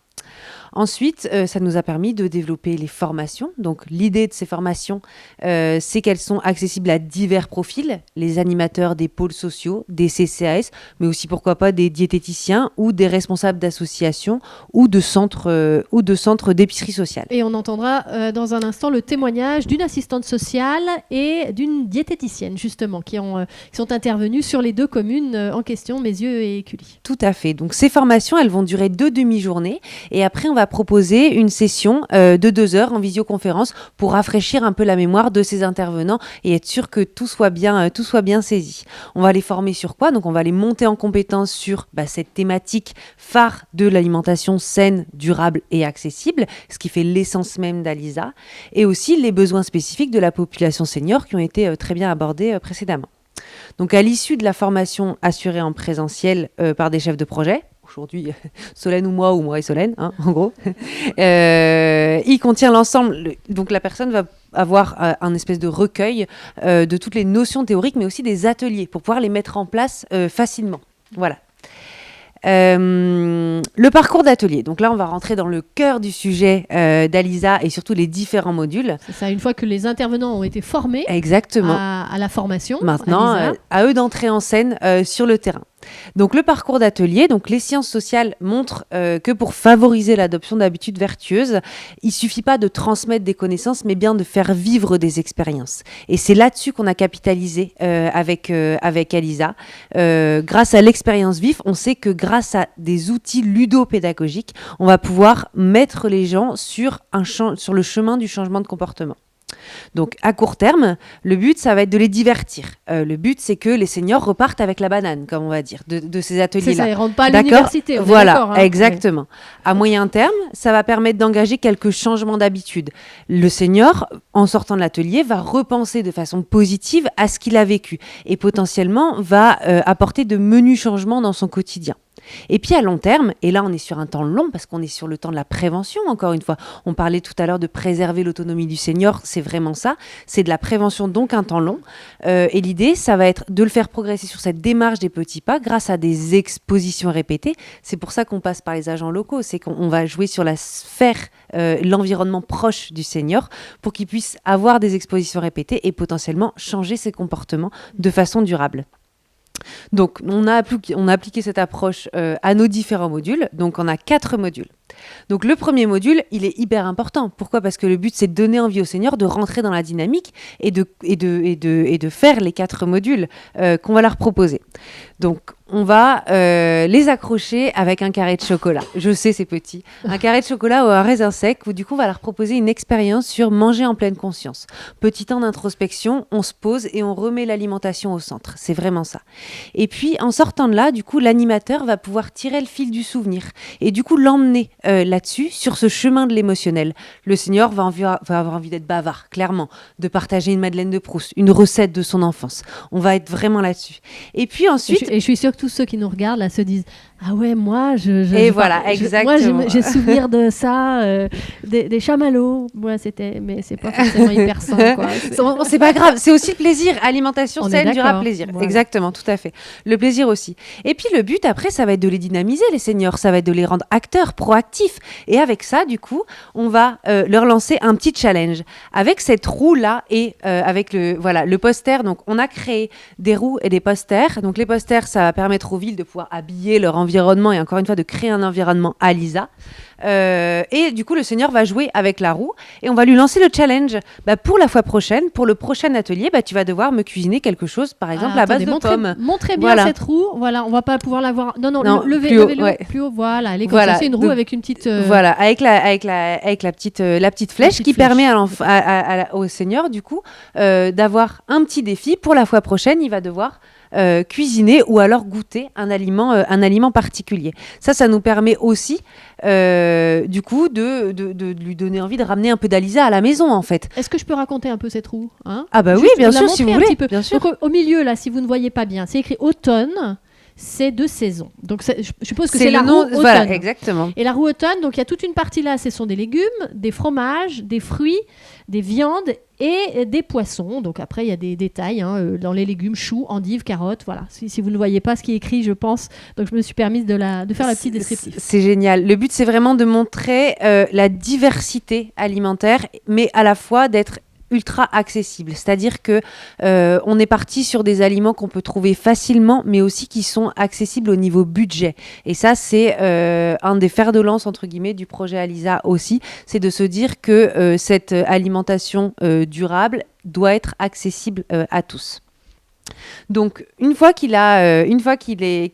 S6: Ensuite, ça nous a permis de développer les formations. Donc, l'idée de ces formations, c'est qu'elles sont accessibles à divers profils, les animateurs des pôles sociaux, des CCAS, mais aussi, pourquoi pas, des diététiciens ou des responsables d'associations ou de centres d'épicerie sociale.
S1: Et on entendra dans un instant le témoignage d'une assistante sociale et d'une diététicienne, justement, qui sont intervenues sur les 2 communes en question, Meyzieu et Écully.
S6: Tout à fait. Donc, ces formations, elles vont durer 2 demi-journées et après, on va proposer une session de 2 heures en visioconférence pour rafraîchir un peu la mémoire de ces intervenants et être sûr que tout soit bien saisi. On va les former sur quoi? Donc on va les monter en compétence sur cette thématique phare de l'alimentation saine, durable et accessible, ce qui fait l'essence même d'ALISA, et aussi les besoins spécifiques de la population senior qui ont été très bien abordés précédemment. Donc à l'issue de la formation assurée en présentiel par des chefs de projet, aujourd'hui Solène ou moi et Solène, en gros. Il contient l'ensemble, donc la personne va avoir un espèce de recueil de toutes les notions théoriques, mais aussi des ateliers pour pouvoir les mettre en place facilement. Voilà. Le parcours d'atelier. Donc là, on va rentrer dans le cœur du sujet d'ALISA et surtout les différents modules.
S1: C'est ça, une fois que les intervenants ont été formés
S6: exactement
S1: à la formation.
S6: Maintenant, à eux d'entrer en scène sur le terrain. Donc le parcours d'atelier, donc les sciences sociales montrent que pour favoriser l'adoption d'habitudes vertueuses, il suffit pas de transmettre des connaissances, mais bien de faire vivre des expériences. Et c'est là-dessus qu'on a capitalisé avec ALISA. Grâce à l'expérience VIF, on sait que grâce à des outils ludopédagogiques, on va pouvoir mettre les gens sur le chemin du changement de comportement. Donc à court terme, le but, ça va être de les divertir. Le but, c'est que les seniors repartent avec la banane, comme on va dire, de ces ateliers-là.
S1: C'est ça, ils ne rentrent pas à l'université.
S6: Voilà, exactement. À moyen terme, ça va permettre d'engager quelques changements d'habitude. Le senior, en sortant de l'atelier, va repenser de façon positive à ce qu'il a vécu et potentiellement va apporter de menus changements dans son quotidien. Et puis à long terme, et là on est sur un temps long parce qu'on est sur le temps de la prévention, encore une fois, on parlait tout à l'heure de préserver l'autonomie du senior, c'est vraiment ça, c'est de la prévention, donc un temps long, et l'idée ça va être de le faire progresser sur cette démarche des petits pas grâce à des expositions répétées. C'est pour ça qu'on passe par les agents locaux, c'est qu'on va jouer sur la sphère, l'environnement proche du senior pour qu'il puisse avoir des expositions répétées et potentiellement changer ses comportements de façon durable. Donc, on a appliqué cette approche à nos différents modules. Donc, on a 4 modules. Donc le premier module, il est hyper important. Pourquoi ? Parce que le but, c'est de donner envie aux seniors de rentrer dans la dynamique et de faire les 4 modules qu'on va leur proposer. Donc on va les accrocher avec un carré de chocolat. Je sais, c'est petit. Un carré de chocolat ou un raisin sec, où du coup, on va leur proposer une expérience sur manger en pleine conscience. Petit temps d'introspection, on se pose et on remet l'alimentation au centre. C'est vraiment ça. Et puis, en sortant de là, du coup, l'animateur va pouvoir tirer le fil du souvenir et du coup, l'emmener là-dessus, sur ce chemin de l'émotionnel. Le senior va avoir envie d'être bavard, clairement, de partager une Madeleine de Proust, une recette de son enfance. On va être vraiment là-dessus. Et puis ensuite...
S1: Et je suis sûre que tous ceux qui nous regardent là se disent ah ouais, moi
S6: exactement.
S1: Moi j'ai souvenir de ça, des chamallows. Ouais, mais c'est pas forcément hyper sain, quoi.
S6: C'est pas grave, c'est aussi le plaisir. Alimentation saine, durable, plaisir.
S1: Voilà.
S6: Exactement, tout à fait. Le plaisir aussi. Et puis le but après, ça va être de les dynamiser, les seniors. Ça va être de les rendre acteurs, proactifs. Et avec ça, du coup, on va leur lancer un petit challenge. Avec cette roue-là et avec le poster, donc on a créé des roues et des posters. Donc les posters, ça va permettre aux villes de pouvoir habiller leur environnement et encore une fois de créer un environnement à l'ISA. Et du coup, le senior va jouer avec la roue et on va lui lancer le challenge. Pour la fois prochaine, pour le prochain atelier, tu vas devoir me cuisiner quelque chose, par exemple à base de pommes.
S1: Montrez bien cette roue. Voilà, on va pas pouvoir la voir. Non, levez-le plus haut. Voilà, elle est comme ça. C'est une roue avec une petite.
S6: Voilà, avec la petite flèche qui permet au senior du coup d'avoir un petit défi. Pour la fois prochaine, il va devoir cuisiner ou alors goûter un aliment particulier. Ça nous permet aussi du coup de lui donner envie de ramener un peu d'Alisa à la maison en fait.
S1: Est-ce que je peux raconter un peu cette roue, hein ?
S6: Ah bah oui, bien sûr, si vous voulez. Bien sûr.
S1: Donc, au milieu là, si vous ne voyez pas bien, c'est écrit automne. C'est de saison. Donc, je suppose que c'est la roue automne.
S6: Voilà, exactement.
S1: Et la roue automne, donc il y a toute une partie là, ce sont des légumes, des fromages, des fruits, des viandes et des poissons. Donc après, il y a des détails dans les légumes, choux, endives, carottes. Voilà. Si vous ne voyez pas ce qui est écrit, je pense. Donc je me suis permise de faire la petite descriptive.
S6: C'est génial. Le but, c'est vraiment de montrer la diversité alimentaire, mais à la fois d'être ultra accessible, c'est-à-dire que on est parti sur des aliments qu'on peut trouver facilement, mais aussi qui sont accessibles au niveau budget. Et ça, c'est un des fers de lance entre guillemets du projet Alisa aussi, c'est de se dire que cette alimentation durable doit être accessible à tous. Donc, une fois qu'il est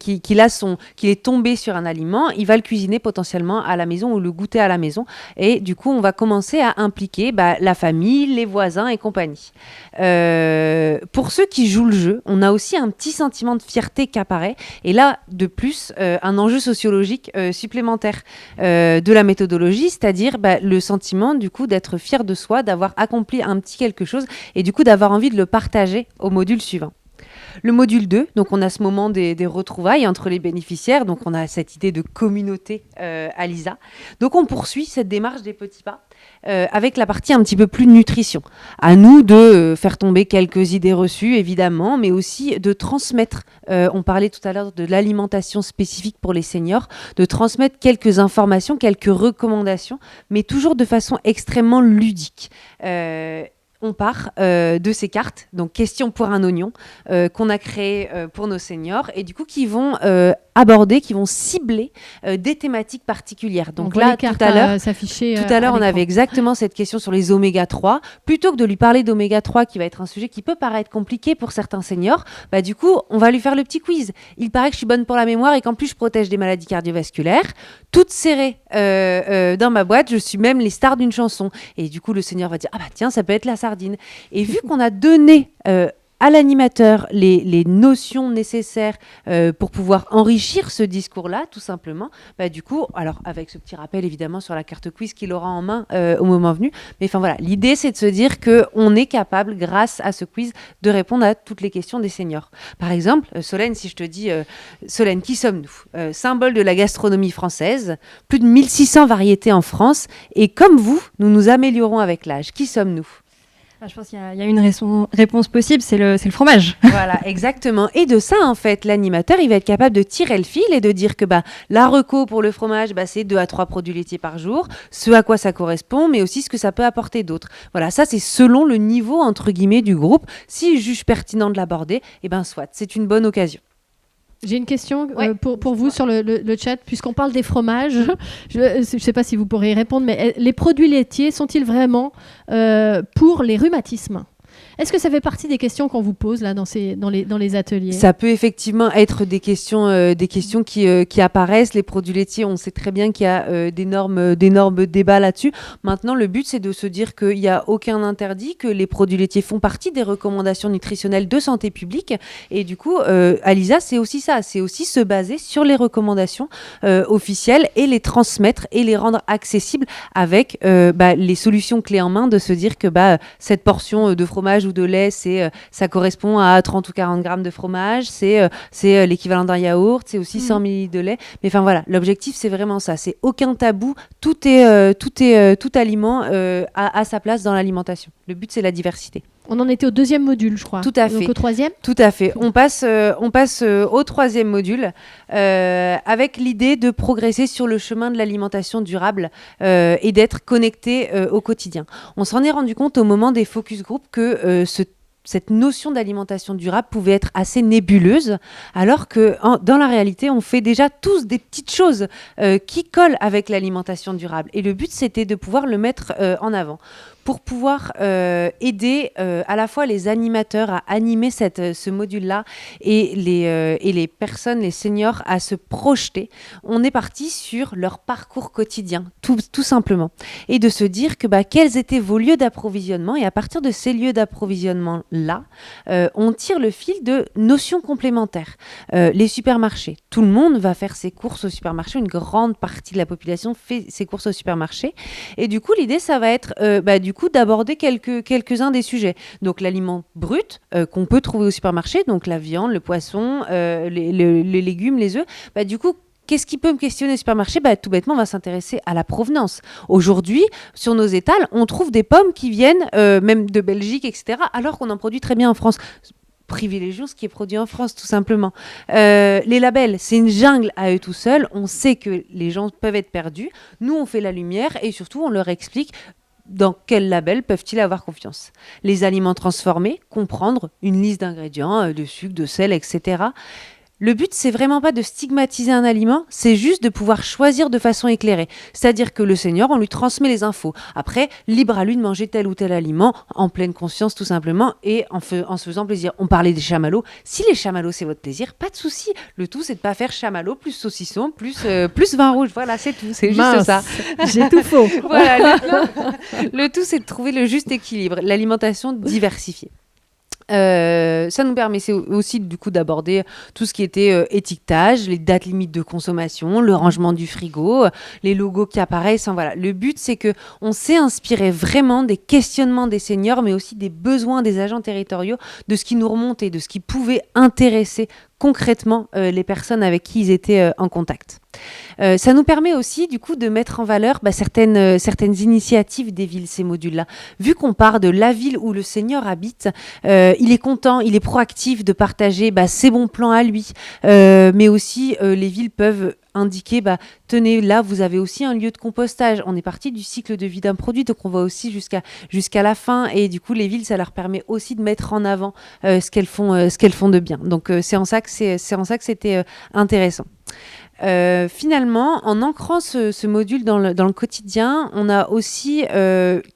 S6: tombé sur un aliment, il va le cuisiner potentiellement à la maison ou le goûter à la maison. Et du coup, on va commencer à impliquer la famille, les voisins et compagnie. Pour ceux qui jouent le jeu, on a aussi un petit sentiment de fierté qui apparaît. Et là, de plus, un enjeu sociologique supplémentaire de la méthodologie, c'est-à-dire le sentiment du coup d'être fier de soi, d'avoir accompli un petit quelque chose et du coup d'avoir envie de le partager au module suivant. Le module 2, donc on a ce moment des retrouvailles entre les bénéficiaires, donc on a cette idée de communauté Alisa. Donc on poursuit cette démarche des petits pas avec la partie un petit peu plus nutrition. À nous de faire tomber quelques idées reçues, évidemment, mais aussi de transmettre, on parlait tout à l'heure de l'alimentation spécifique pour les seniors, de transmettre quelques informations, quelques recommandations, mais toujours de façon extrêmement ludique. On part de ces cartes, donc questions pour un oignon, qu'on a créées pour nos seniors et du coup qui vont aborder, qui vont cibler des thématiques particulières. Donc là, tout à l'heure, on avait exactement cette question sur les oméga 3. Plutôt que de lui parler d'oméga 3, qui va être un sujet qui peut paraître compliqué pour certains seniors, du coup, on va lui faire le petit quiz. Il paraît que je suis bonne pour la mémoire et qu'en plus, je protège des maladies cardiovasculaires. Toutes serrées dans ma boîte, je suis même les stars d'une chanson. Et du coup, le senior va dire, ah bah tiens, ça peut être la sardine. Et vu qu'on a donné à l'animateur les notions nécessaires pour pouvoir enrichir ce discours-là, tout simplement. Du coup, alors avec ce petit rappel évidemment sur la carte quiz qu'il aura en main au moment venu. Mais enfin voilà, l'idée c'est de se dire qu'on est capable, grâce à ce quiz, de répondre à toutes les questions des seniors. Par exemple, Solène, si je te dis, Solène, qui sommes-nous ? Symbole de la gastronomie française, plus de 1600 variétés en France, et comme vous, nous nous améliorons avec l'âge. Qui sommes-nous ?
S7: Je pense qu'il y a une réponse possible, c'est le fromage.
S6: Voilà, exactement. Et de ça, en fait, l'animateur, il va être capable de tirer le fil et de dire que la reco pour le fromage, c'est 2 à 3 produits laitiers par jour, ce à quoi ça correspond, mais aussi ce que ça peut apporter d'autres. Voilà, ça, c'est selon le niveau, entre guillemets, du groupe. S'il juge pertinent de l'aborder, soit, c'est une bonne occasion.
S1: J'ai une question
S6: Ouais.
S1: pour vous sur le chat, puisqu'on parle des fromages. Je ne sais pas si vous pourrez y répondre, mais les produits laitiers sont-ils vraiment pour les rhumatismes ? Est-ce que ça fait partie des questions qu'on vous pose là dans les ateliers ?
S6: Ça peut effectivement être des questions qui apparaissent. Les produits laitiers, on sait très bien qu'il y a d'énormes débats là-dessus. Maintenant, le but, c'est de se dire qu'il n'y a aucun interdit, que les produits laitiers font partie des recommandations nutritionnelles de santé publique. Et du coup, Alisa, c'est aussi ça. C'est aussi se baser sur les recommandations officielles et les transmettre et les rendre accessibles avec les solutions clés en main, de se dire que cette portion de fromage ou de lait, ça correspond à 30 ou 40 grammes de fromage, c'est l'équivalent d'un yaourt, c'est aussi 100 ml de lait. Mais enfin voilà, l'objectif, c'est vraiment ça. C'est aucun tabou, tout aliment a sa place dans l'alimentation. Le but, c'est la diversité.
S1: On en était au 2e module, je crois.
S6: Tout à fait.
S1: Donc au 3e ?
S6: Tout à fait. On passe au 3e module avec l'idée de progresser sur le chemin de l'alimentation durable et d'être connecté au quotidien. On s'en est rendu compte au moment des focus group que cette notion d'alimentation durable pouvait être assez nébuleuse, alors que dans la réalité, on fait déjà tous des petites choses qui collent avec l'alimentation durable. Et le but, c'était de pouvoir le mettre en avant, pour pouvoir aider à la fois les animateurs à animer ce module-là et les personnes, les seniors, à se projeter. On est parti sur leur parcours quotidien, tout simplement. Et de se dire que quels étaient vos lieux d'approvisionnement, et à partir de ces lieux d'approvisionnement-là, on tire le fil de notions complémentaires. Les supermarchés, tout le monde va faire ses courses au supermarché, une grande partie de la population fait ses courses au supermarché. Et du coup, l'idée, ça va être d'aborder quelques-uns des sujets. Donc l'aliment brut qu'on peut trouver au supermarché, donc la viande, le poisson, les légumes, les œufs. Du coup, qu'est-ce qui peut me questionner au supermarché ? Tout bêtement, on va s'intéresser à la provenance. Aujourd'hui, sur nos étals, on trouve des pommes qui viennent même de Belgique, etc., alors qu'on en produit très bien en France. Privilégions ce qui est produit en France, tout simplement. Les labels, c'est une jungle à eux tout seuls. On sait que les gens peuvent être perdus. Nous, on fait la lumière et surtout, on leur explique dans quel label peuvent-ils avoir confiance. Les aliments transformés, comprendre une liste d'ingrédients, de sucre, de sel, etc. Le but, c'est vraiment pas de stigmatiser un aliment, c'est juste de pouvoir choisir de façon éclairée. C'est-à-dire que le senior, on lui transmet les infos. Après, libre à lui de manger tel ou tel aliment, en pleine conscience tout simplement, et en se faisant plaisir. On parlait des chamallows. Si les chamallows, c'est votre plaisir, pas de souci. Le tout, c'est de pas faire chamallow plus saucisson, plus vin rouge. Voilà, c'est tout. C'est juste ça.
S1: J'ai tout faux.
S6: Voilà, le tout, c'est de trouver le juste équilibre, l'alimentation diversifiée. Ça nous permettait aussi du coup d'aborder tout ce qui était étiquetage, les dates limites de consommation, le rangement du frigo, les logos qui apparaissent. Voilà. Le but, c'est que on s'est inspiré vraiment des questionnements des seniors, mais aussi des besoins des agents territoriaux, de ce qui nous remontait, de ce qui pouvait intéresser concrètement les personnes avec qui ils étaient en contact. Ça nous permet aussi du coup de mettre en valeur certaines initiatives des villes, ces modules-là. Vu qu'on part de la ville où le senior habite, il est content, il est proactif de partager ses bons plans à lui, mais aussi les villes peuvent indiquer, tenez, là, vous avez aussi un lieu de compostage. On est parti du cycle de vie d'un produit, donc on va aussi jusqu'à la fin. Et du coup, les villes, ça leur permet aussi de mettre en avant ce qu'elles font de bien. Donc, c'est en ça que c'était intéressant. Finalement, en ancrant ce module dans le quotidien, on a aussi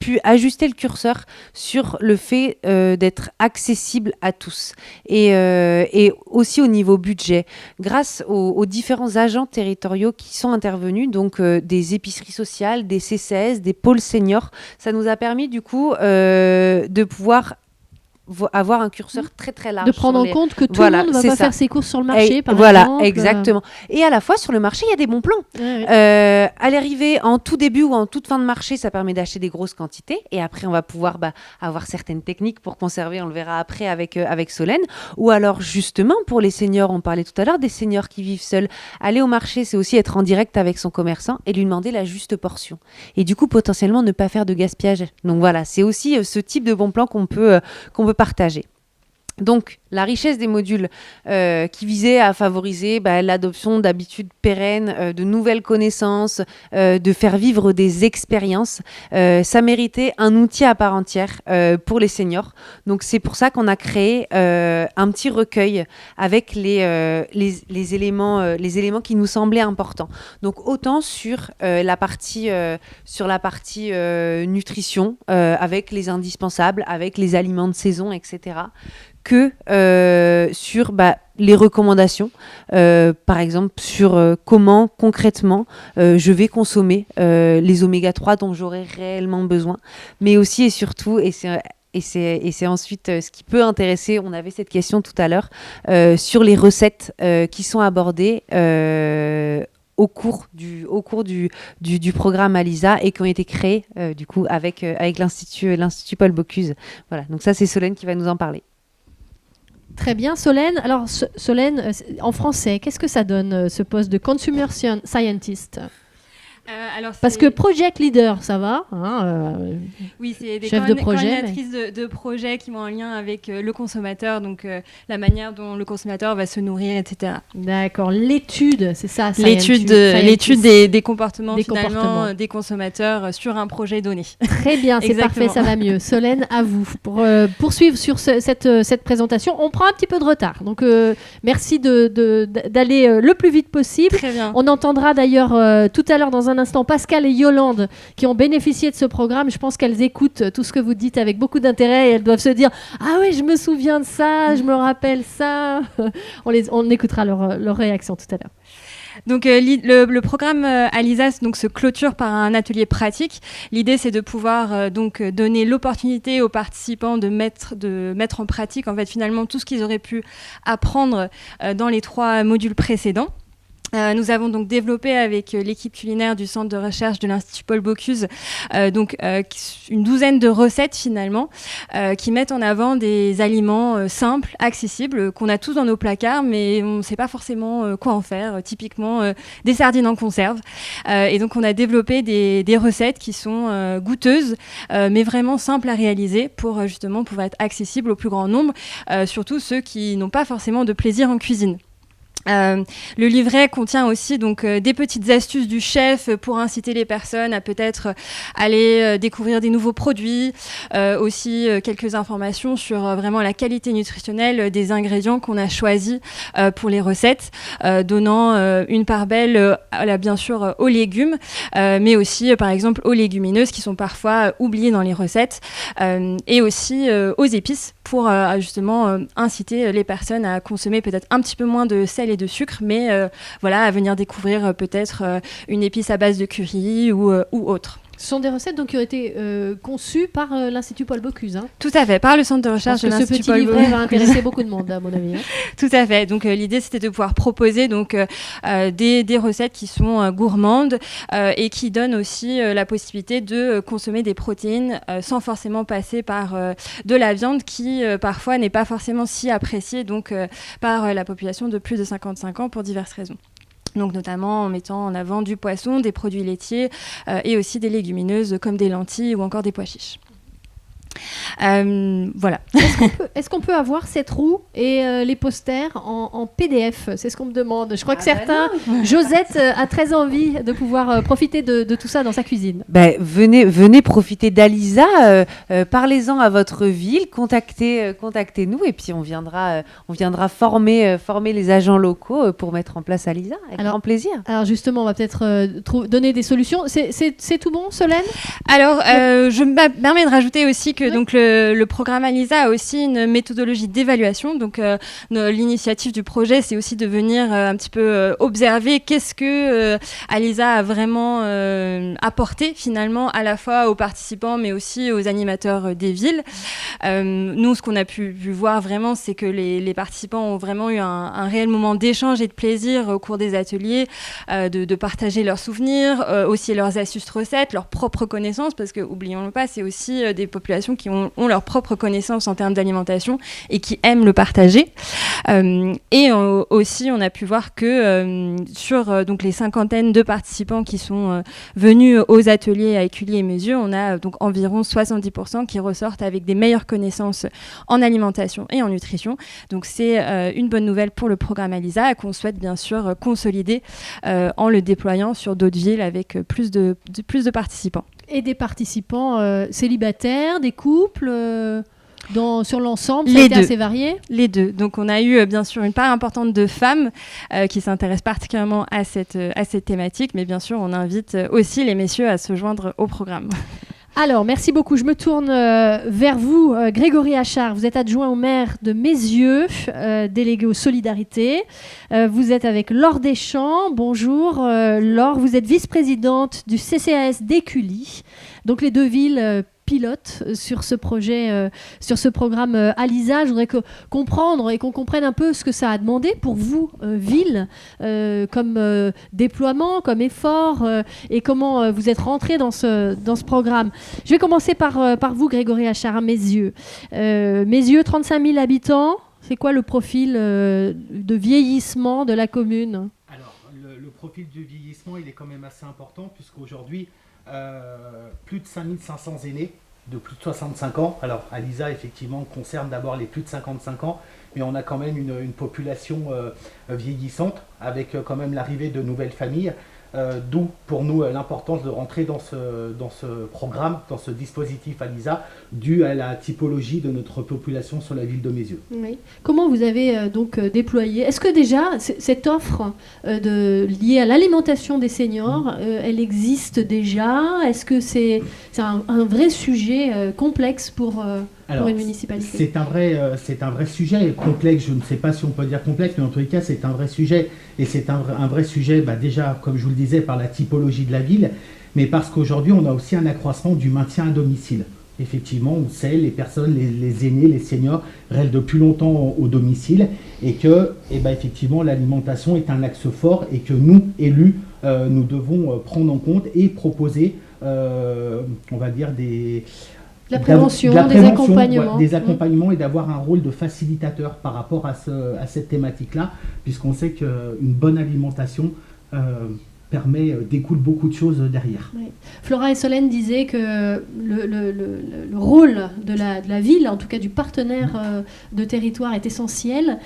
S6: pu ajuster le curseur sur le fait d'être accessible à tous et aussi au niveau budget. Grâce aux différents agents territoriaux qui sont intervenus, donc des épiceries sociales, des CCS, des pôles seniors, ça nous a permis du coup de pouvoir avoir un curseur très très large.
S1: De prendre en compte que tout le monde ne va pas faire ses courses sur le marché, par exemple.
S6: Voilà, exactement. Et à la fois, sur le marché, il y a des bons plans. À l'arrivée, en tout début ou en toute fin de marché, ça permet d'acheter des grosses quantités. Et après, on va pouvoir avoir certaines techniques pour conserver, on le verra après avec Solène. Ou alors, justement, pour les seniors, on parlait tout à l'heure des seniors qui vivent seuls. Aller au marché, c'est aussi être en direct avec son commerçant et lui demander la juste portion. Et du coup, potentiellement, ne pas faire de gaspillage. Donc voilà, c'est aussi ce type de bon plan qu'on peut partager. Donc, la richesse des modules qui visaient à favoriser l'adoption d'habitudes pérennes, de nouvelles connaissances, de faire vivre des expériences, ça méritait un outil à part entière pour les seniors. Donc c'est pour ça qu'on a créé un petit recueil avec les éléments qui nous semblaient importants. Donc autant sur la partie nutrition, avec les indispensables, avec les aliments de saison, etc., que sur les recommandations, par exemple sur comment concrètement je vais consommer les oméga 3 dont j'aurai réellement besoin, mais aussi et surtout, et c'est ensuite ce qui peut intéresser, on avait cette question tout à l'heure, sur les recettes qui sont abordées au cours du programme ALISA et qui ont été créées du coup avec l'Institut Paul Bocuse. Voilà, donc ça c'est Solène qui va nous en parler.
S1: Très bien, Solène. Alors, Solène, en français, qu'est-ce que ça donne, ce poste de Consumer Scientist ? Parce que Project Leader, ça va,
S7: oui, c'est des
S1: chefs de projet,
S7: coordinatrices de projets qui vont en lien avec le consommateur, donc la manière dont le consommateur va se nourrir, etc.
S1: D'accord, l'étude, c'est ça,
S7: l'étude des comportements, des consommateurs sur un projet donné.
S1: Très bien, c'est parfait, ça va mieux. Solène, à vous. Pour poursuivre sur cette présentation, on prend un petit peu de retard, donc merci d'aller le plus vite possible.
S7: Très bien.
S1: On entendra d'ailleurs tout à l'heure dans un instant Pascal et Yolande qui ont bénéficié de ce programme. Je pense qu'elles écoutent tout ce que vous dites avec beaucoup d'intérêt et elles doivent se dire « Ah oui, je me souviens de ça, je me rappelle ça ». On écoutera leur réaction tout à l'heure.
S7: Donc le programme ALISA donc, se clôture par un atelier pratique. L'idée, c'est de pouvoir donc donner l'opportunité aux participants de mettre en pratique en fait, finalement tout ce qu'ils auraient pu apprendre dans les 3 modules précédents. Nous avons donc développé avec l'équipe culinaire du centre de recherche de l'Institut Paul Bocuse une douzaine de recettes finalement qui mettent en avant des aliments simples, accessibles, qu'on a tous dans nos placards mais on ne sait pas forcément quoi en faire, typiquement des sardines en conserve. Et donc on a développé des recettes qui sont goûteuses mais vraiment simples à réaliser pour justement pouvoir être accessibles au plus grand nombre, surtout ceux qui n'ont pas forcément de plaisir en cuisine. Le livret contient aussi donc des petites astuces du chef pour inciter les personnes à peut-être aller découvrir des nouveaux produits, aussi quelques informations sur vraiment la qualité nutritionnelle des ingrédients qu'on a choisis pour les recettes, donnant une part belle bien sûr aux légumes, mais aussi par exemple aux légumineuses qui sont parfois oubliées dans les recettes, et aussi aux épices pour justement inciter les personnes à consommer peut-être un petit peu moins de sel et de sucre, mais à venir découvrir peut-être une épice à base de curry ou autre.
S1: Ce sont des recettes donc, qui ont été conçues par l'Institut Paul Bocuse.
S7: Tout à fait, par le centre de recherche de l'Institut Paul Bocuse.
S1: Ce petit livret va intéresser beaucoup de monde, à mon avis.
S7: Tout à fait. Donc l'idée, c'était de pouvoir proposer donc, des recettes qui sont gourmandes et qui donnent aussi la possibilité de consommer des protéines sans forcément passer par de la viande qui, parfois, n'est pas forcément si appréciée donc, par la population de plus de 55 ans pour diverses raisons. Donc notamment en mettant en avant du poisson, des produits laitiers et aussi des légumineuses comme des lentilles ou encore des pois chiches. Voilà.
S1: Est-ce qu'on peut avoir cette roue et les posters en PDF? C'est ce qu'on me demande. Je crois que certains... Josette a très envie de pouvoir profiter de tout ça dans sa cuisine.
S6: Venez profiter d'ALISA, parlez-en à votre ville, contactez-nous et puis on viendra former les agents locaux pour mettre en place ALISA avec grand plaisir.
S1: Alors justement, on va peut-être donner des solutions. C'est tout bon, Solène?
S7: Alors, je me permets de rajouter aussi que donc le programme ALISA a aussi une méthodologie d'évaluation. Donc, l'initiative du projet, c'est aussi de venir un petit peu observer qu'est-ce que ALISA a vraiment apporté finalement à la fois aux participants, mais aussi aux animateurs des villes. Nous, ce qu'on a pu voir vraiment, c'est que les participants ont vraiment eu un réel moment d'échange et de plaisir au cours des ateliers, de partager leurs souvenirs, aussi leurs astuces recettes, leurs propres connaissances, parce que, oublions-le pas, c'est aussi des populations qui ont leur propre connaissance en termes d'alimentation et qui aiment le partager. Et aussi, on a pu voir que sur donc les cinquantaines de participants qui sont venus aux ateliers à Écully et Mézieux, on a donc environ 70% qui ressortent avec des meilleures connaissances en alimentation et en nutrition. Donc c'est une bonne nouvelle pour le programme ALISA qu'on souhaite bien sûr consolider en le déployant sur d'autres villes avec plus de participants. Et
S1: des participants célibataires, des couples sur l'ensemble, ça a été assez varié?
S7: Les deux. Donc on a eu bien sûr une part importante de femmes qui s'intéressent particulièrement à cette thématique, mais bien sûr on invite aussi les messieurs à se joindre au programme.
S1: Alors, merci beaucoup. Je me tourne vers vous, Grégory Achard. Vous êtes adjoint au maire de Mézieux, délégué aux solidarités. Vous êtes avec Laure Deschamps. Bonjour. Laure, vous êtes vice-présidente du CCAS d'Écully. Donc, les deux villes pilote sur ce projet, sur ce programme ALISA. Je voudrais comprendre et qu'on comprenne un peu ce que ça a demandé pour vous, ville, comme déploiement, comme effort, et comment vous êtes rentré dans ce programme. Je vais commencer par vous, Grégory Achard, à Mézieux. Mézieux, 35 000 habitants. C'est quoi le profil de vieillissement de la commune?
S8: Alors, le profil du vieillissement, il est quand même assez important, puisqu'aujourd'hui, plus de 5500 aînés de plus de 65 ans. Alors, ALISA, effectivement, concerne d'abord les plus de 55 ans, mais on a quand même une population vieillissante, avec quand même l'arrivée de nouvelles familles, d'où, pour nous, l'importance de rentrer dans ce programme, dans ce dispositif ALISA, dû à la typologie de notre population sur la ville de Mézieux.
S1: Oui. Comment vous avez donc déployé? Est-ce que déjà, cette offre liée à l'alimentation des seniors, elle existe déjà? Est-ce que c'est un vrai sujet complexe pour une municipalité?
S8: C'est un vrai sujet complexe. Je ne sais pas si on peut dire complexe, mais en tous les cas, c'est un vrai sujet. Et c'est un vrai sujet, déjà, comme je vous le disais, par la typologie de la ville, mais parce qu'aujourd'hui, on a aussi un accroissement du maintien à domicile. Effectivement, on sait, les personnes, les aînés, les seniors restent de plus longtemps au domicile, et que, effectivement, l'alimentation est un axe fort, et que nous, élus, nous devons prendre en compte et proposer, on va dire, des
S1: des accompagnements.
S8: Des accompagnements, et d'avoir un rôle de facilitateur par rapport à cette thématique-là, puisqu'on sait qu'une bonne alimentation découle beaucoup de choses derrière.
S1: Oui. Flora et Solène disaient que le rôle de la ville, en tout cas du partenaire de territoire, est essentiel.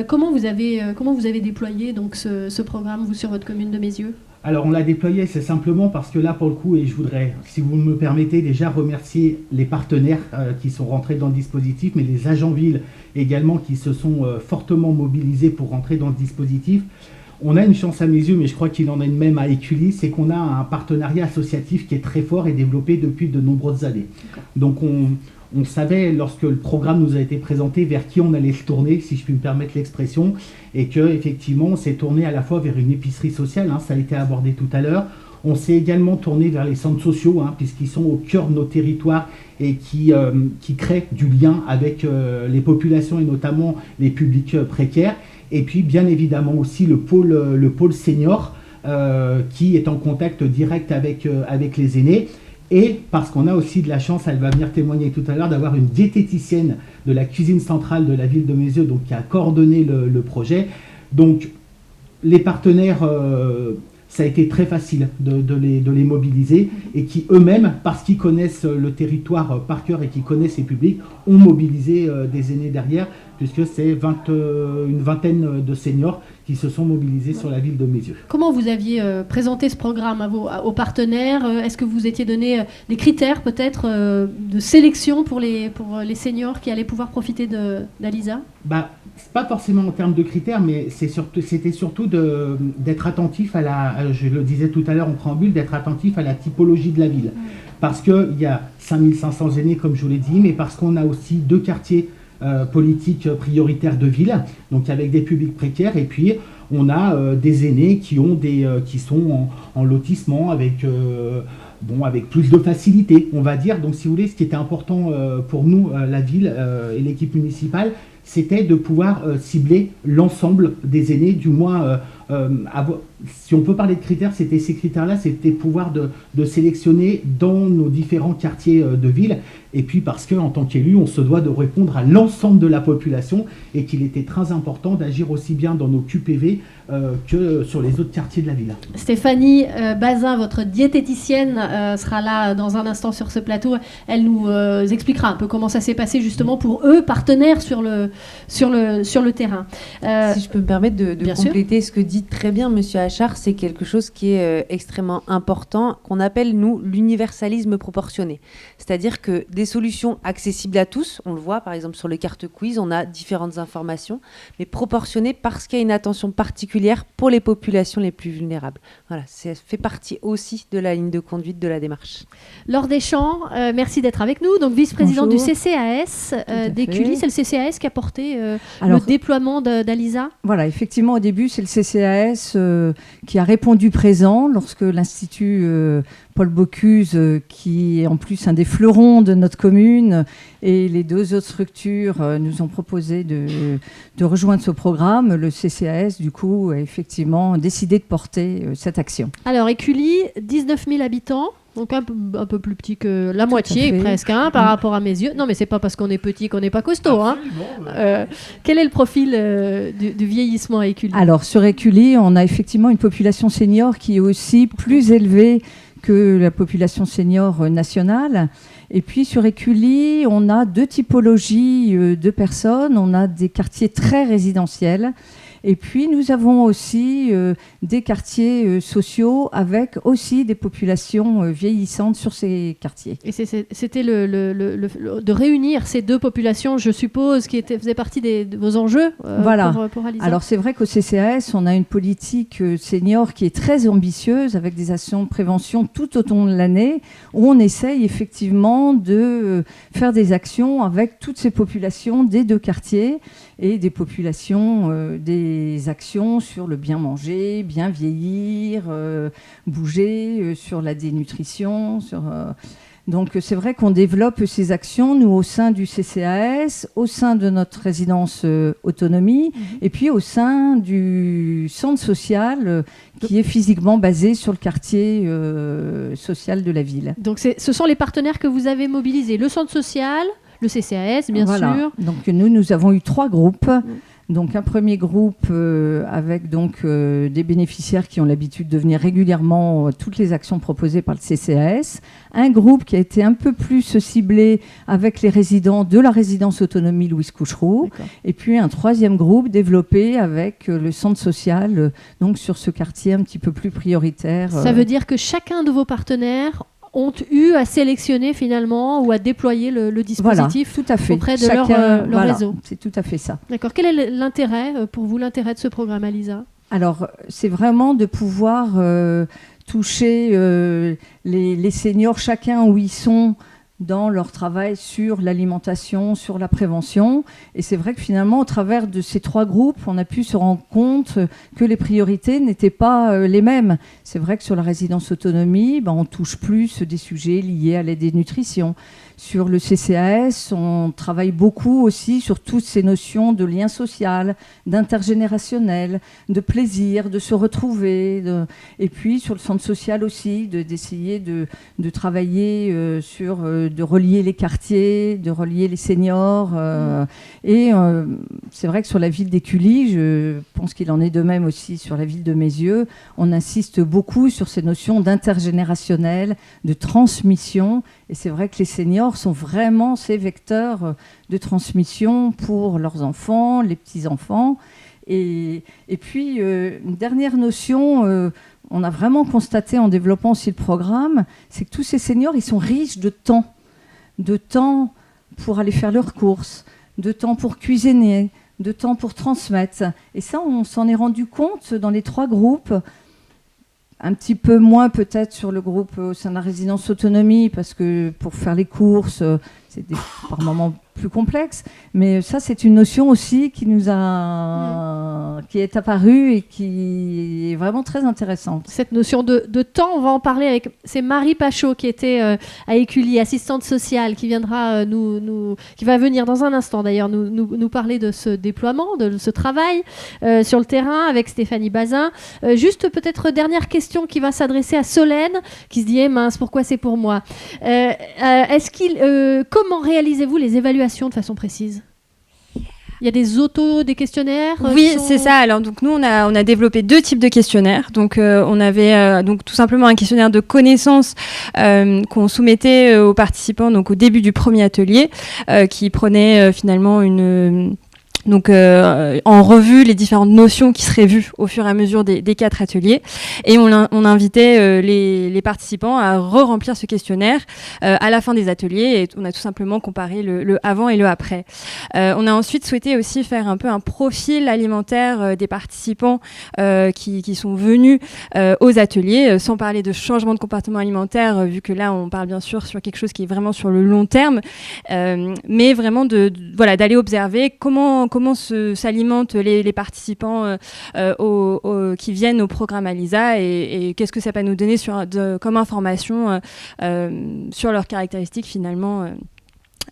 S1: Comment vous avez déployé donc ce programme, vous, sur votre commune de Mézieux?
S8: Alors, on l'a déployé, c'est simplement parce que là, pour le coup, et je voudrais, si vous me permettez, déjà remercier les partenaires qui sont rentrés dans le dispositif, mais les agents villes également qui se sont fortement mobilisés pour rentrer dans le dispositif. On a une chance à Mézieux, mais je crois qu'il en a une même à Écully, c'est qu'on a un partenariat associatif qui est très fort et développé depuis de nombreuses années. Donc, on savait, lorsque le programme nous a été présenté, vers qui on allait se tourner, si je puis me permettre l'expression, et qu'effectivement, on s'est tourné à la fois vers une épicerie sociale, ça a été abordé tout à l'heure. On s'est également tourné vers les centres sociaux, puisqu'ils sont au cœur de nos territoires et qui créent du lien avec les populations et notamment les publics précaires. Et puis, bien évidemment aussi, le pôle senior, qui est en contact direct avec les aînés. Et parce qu'on a aussi de la chance, elle va venir témoigner tout à l'heure, d'avoir une diététicienne de la cuisine centrale de la ville de Mézieux, donc qui a coordonné le projet. Donc les partenaires, ça a été très facile de les mobiliser, et qui eux-mêmes, parce qu'ils connaissent le territoire par cœur et qui connaissent les publics, ont mobilisé des aînés derrière, puisque c'est une vingtaine de seniors qui se sont mobilisés sur la ville de Mézieux.
S1: Comment vous aviez présenté ce programme aux partenaires? Est-ce que vous étiez donné des critères peut-être de sélection pour les seniors qui allaient pouvoir profiter d'ALISA?
S8: C'est pas forcément en termes de critères, mais c'était surtout d'être attentif je le disais tout à l'heure en préambule, d'être attentif à la typologie de la ville. Parce qu'il y a 5500 aînés, comme je vous l'ai dit, mais parce qu'on a aussi 2 quartiers politiques prioritaires de ville, donc avec des publics précaires, et puis on a des aînés qui sont en lotissement avec plus de facilité, on va dire. Donc, si vous voulez, ce qui était important pour nous, la ville et l'équipe municipale, c'était de pouvoir cibler l'ensemble des aînés, du moins si on peut parler de critères, c'était ces critères-là, c'était pouvoir de sélectionner dans nos différents quartiers de ville, et puis parce qu'en tant qu'élu, on se doit de répondre à l'ensemble de la population, et qu'il était très important d'agir aussi bien dans nos QPV que sur les autres quartiers de la ville.
S1: Stéphanie Bazin, votre diététicienne, sera là dans un instant sur ce plateau. Elle nous expliquera un peu comment ça s'est passé justement pour eux, partenaires sur le terrain.
S6: Si je peux me permettre de compléter ce que dit très bien Monsieur Achard, c'est quelque chose qui est extrêmement important, qu'on appelle, nous, l'universalisme proportionné. C'est-à-dire que des solutions accessibles à tous, on le voit par exemple sur les cartes quiz, on a différentes informations, mais proportionnées parce qu'il y a une attention particulière pour les populations les plus vulnérables. Voilà, ça fait partie aussi de la ligne de conduite de la démarche.
S1: Laure Deschamps, merci d'être avec nous, donc vice-présidente du CCAS d'Écully. C'est le CCAS qui a porté le déploiement d'Alisa.
S9: Voilà, effectivement, au début, c'est le CCAS qui a répondu présent lorsque l'Institut Paul Bocuse, qui est en plus un des fleurons de notre commune, et les deux autres structures nous ont proposé de rejoindre ce programme. Le CCAS, du coup, a effectivement décidé de porter cette action.
S1: Alors, Écully, 19 000 habitants. Donc un peu plus petit que la moitié presque par rapport à mes yeux. Non mais c'est pas parce qu'on est petit qu'on n'est pas costaud. Quel est le profil du vieillissement à Écully ?
S9: Alors sur Écully, on a effectivement une population senior qui est aussi plus élevée que la population senior nationale. Et puis sur Écully, on a deux typologies de personnes. On a des quartiers très résidentiels. Et puis, nous avons aussi des quartiers sociaux avec aussi des populations vieillissantes sur ces quartiers.
S1: Et c'était de réunir ces deux populations, je suppose, qui faisaient partie de vos enjeux pour Alisa.
S9: Alors, c'est vrai qu'au CCAS, on a une politique senior qui est très ambitieuse avec des actions de prévention tout au long de l'année où on essaye effectivement de faire des actions avec toutes ces populations des deux quartiers et des populations, des actions sur le bien manger, bien vieillir, bouger, sur la dénutrition. Donc c'est vrai qu'on développe ces actions, nous, au sein du CCAS, au sein de notre résidence autonomie, et puis au sein du centre social qui est physiquement basé sur le quartier social de la ville.
S1: Donc ce sont les partenaires que vous avez mobilisés, le centre social, le CCAS, bien sûr.
S9: Donc nous avons eu 3 groupes. Donc un premier groupe avec des bénéficiaires qui ont l'habitude de venir régulièrement toutes les actions proposées par le CCAS. Un groupe qui a été un peu plus ciblé avec les résidents de la résidence autonomie Louise Coucheroux. Et puis un 3e groupe développé avec le centre social, donc sur ce quartier un petit peu plus prioritaire.
S1: Ça veut dire que chacun de vos partenaires ont eu à sélectionner finalement ou à déployer le dispositif
S9: tout à fait.
S1: Auprès de leur réseau.
S9: C'est tout à fait ça.
S1: D'accord. Quel est l'intérêt pour vous, l'intérêt de ce programme, Alisa ?
S9: Alors, c'est vraiment de pouvoir toucher les seniors, chacun où ils sont dans leur travail sur l'alimentation, sur la prévention. Et c'est vrai que finalement, au travers de ces 3 groupes, on a pu se rendre compte que les priorités n'étaient pas les mêmes. C'est vrai que sur la résidence autonomie, on touche plus des sujets liés à la dénutrition. Sur le CCAS, on travaille beaucoup aussi sur toutes ces notions de lien social, d'intergénérationnel, de plaisir, de se retrouver. Et puis sur le centre social aussi, d'essayer de travailler sur, de relier les quartiers, de relier les seniors. Et c'est vrai que sur la ville d'Écully, je pense qu'il en est de même aussi sur la ville de Mézieux, on insiste beaucoup sur ces notions d'intergénérationnel, de transmission. Et c'est vrai que les seniors sont vraiment ces vecteurs de transmission pour leurs enfants, les petits-enfants. Et puis, une dernière notion, on a vraiment constaté en développant aussi le programme, c'est que tous ces seniors, ils sont riches de temps pour aller faire leurs courses, de temps pour cuisiner, de temps pour transmettre. Et ça, on s'en est rendu compte dans les 3 groupes. Un petit peu moins peut-être sur le groupe au sein de la résidence autonomie, parce que pour faire les courses, par moments plus complexe, mais ça c'est une notion aussi qui nous a, qui est apparue et qui est vraiment très intéressante.
S1: Cette notion de temps, on va en parler avec, c'est Marie Pachot qui était à Écully, assistante sociale, qui viendra qui va venir dans un instant d'ailleurs nous parler de ce déploiement, de ce travail sur le terrain avec Stéphanie Bazin. Juste peut-être dernière question qui va s'adresser à Solène, qui se dit mince, pourquoi c'est pour moi. Comment réalisez-vous les évaluations de façon précise? Il y a des questionnaires
S7: Oui, c'est ça. Alors, donc, nous, on a développé 2 types de questionnaires. Donc, on avait donc, tout simplement un questionnaire de connaissances qu'on soumettait aux participants donc, au début du premier atelier, qui prenait finalement en revue les différentes notions qui seraient vues au fur et à mesure des 4 ateliers. Et on invitait les participants à re-remplir ce questionnaire à la fin des ateliers. Et on a tout simplement comparé le avant et le après. On a ensuite souhaité aussi faire un peu un profil alimentaire des participants qui sont venus aux ateliers, sans parler de changement de comportement alimentaire, vu que là, on parle bien sûr sur quelque chose qui est vraiment sur le long terme, mais vraiment d'aller observer comment s'alimentent les participants qui viennent au programme ALISA et qu'est-ce que ça peut nous donner comme information sur leurs caractéristiques finalement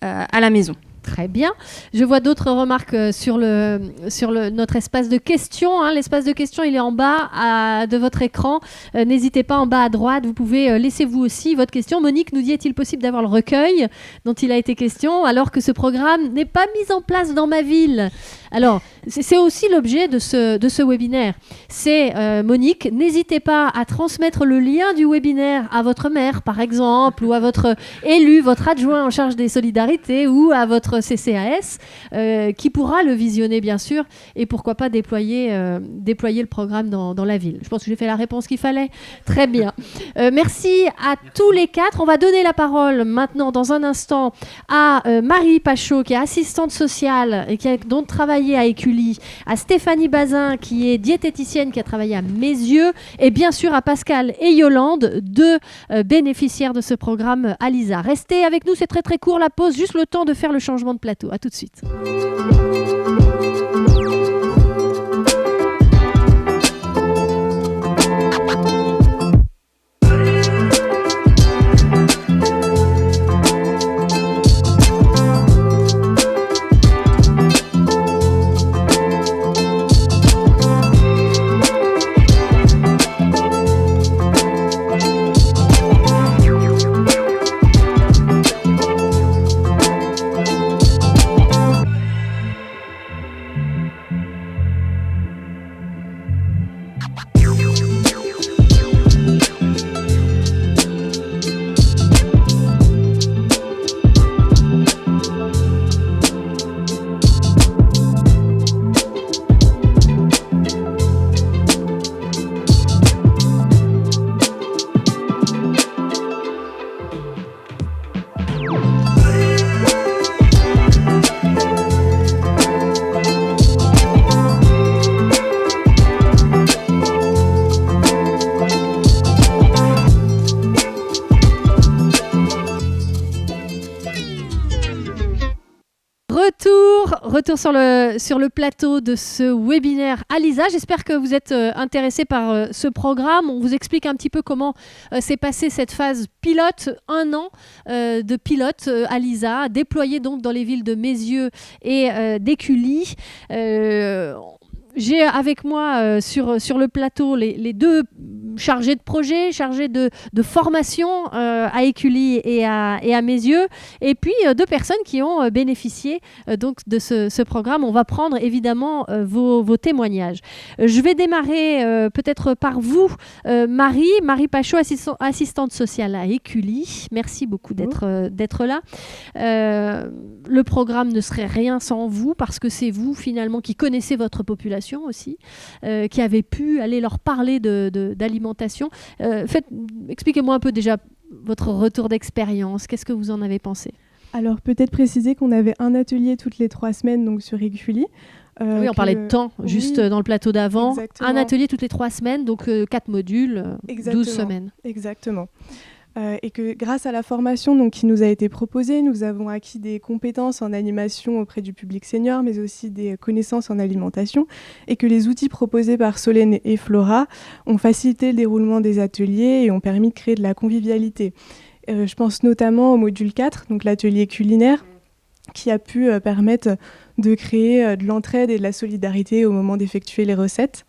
S7: à la maison.
S1: Très bien. Je vois d'autres remarques sur notre espace de questions. L'espace de questions, il est en bas de votre écran. N'hésitez pas, en bas à droite, vous pouvez laisser vous aussi votre question. Monique nous dit, est-il possible d'avoir le recueil dont il a été question alors que ce programme n'est pas mis en place dans ma ville? Alors, c'est aussi l'objet de ce webinaire. C'est, Monique, n'hésitez pas à transmettre le lien du webinaire à votre maire, par exemple, ou à votre élu, votre adjoint en charge des solidarités, ou à votre CCAS, qui pourra le visionner, bien sûr, et pourquoi pas déployer le programme dans la ville. Je pense que j'ai fait la réponse qu'il fallait. Très bien. Merci à tous les 4. On va donner la parole maintenant, dans un instant, à Marie Pachot, qui est assistante sociale et qui a donc travaillé à Écully, à Stéphanie Bazin, qui est diététicienne, qui a travaillé à Meyzieux, et bien sûr à Pascal et Yolande, 2 bénéficiaires de ce programme ALISA. Restez avec nous, c'est très très court la pause, juste le temps de faire le changement de plateau. À tout de suite. Retour sur le plateau de ce webinaire ALISA. J'espère que vous êtes intéressés par ce programme. On vous explique un petit peu comment s'est passée cette phase pilote, 1 an de pilote ALISA, déployé donc dans les villes de Meyzieux et d'Écully. J'ai avec moi sur le plateau les 2 chargés de projet, chargés de formation à Écully et à Meyzieux, et puis 2 personnes qui ont bénéficié donc de ce programme. On va prendre évidemment vos témoignages. Je vais démarrer peut-être par vous, Marie Pachot, assistante sociale à Écully. Merci beaucoup d'être là. Le programme ne serait rien sans vous, parce que c'est vous finalement qui connaissez votre population aussi, qui avez pu aller leur parler d'alimentation. Expliquez-moi un peu déjà votre retour d'expérience. Qu'est-ce que vous en avez pensé?
S10: Alors peut-être préciser qu'on avait un atelier toutes les 3 semaines donc sur Écully.
S1: Oui, on parlait de temps, juste dans le plateau d'avant.
S10: Exactement.
S1: Un atelier toutes les 3 semaines, donc 4 modules, 12 semaines.
S10: Exactement. et que grâce à la formation donc, qui nous a été proposée, nous avons acquis des compétences en animation auprès du public senior, mais aussi des connaissances en alimentation, et que les outils proposés par Solène et Flora ont facilité le déroulement des ateliers et ont permis de créer de la convivialité. Je pense notamment au module 4, donc l'atelier culinaire, qui a pu permettre de créer de l'entraide et de la solidarité au moment d'effectuer les recettes.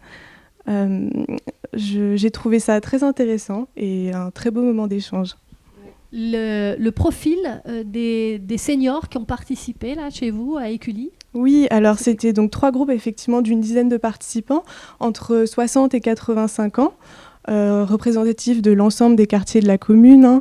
S10: J'ai trouvé ça très intéressant et un très beau moment d'échange.
S1: Le profil des seniors qui ont participé là, chez vous à Écully?
S10: Oui, alors c'était donc 3 groupes effectivement d'une dizaine de participants, entre 60 et 85 ans, représentatifs de l'ensemble des quartiers de la commune.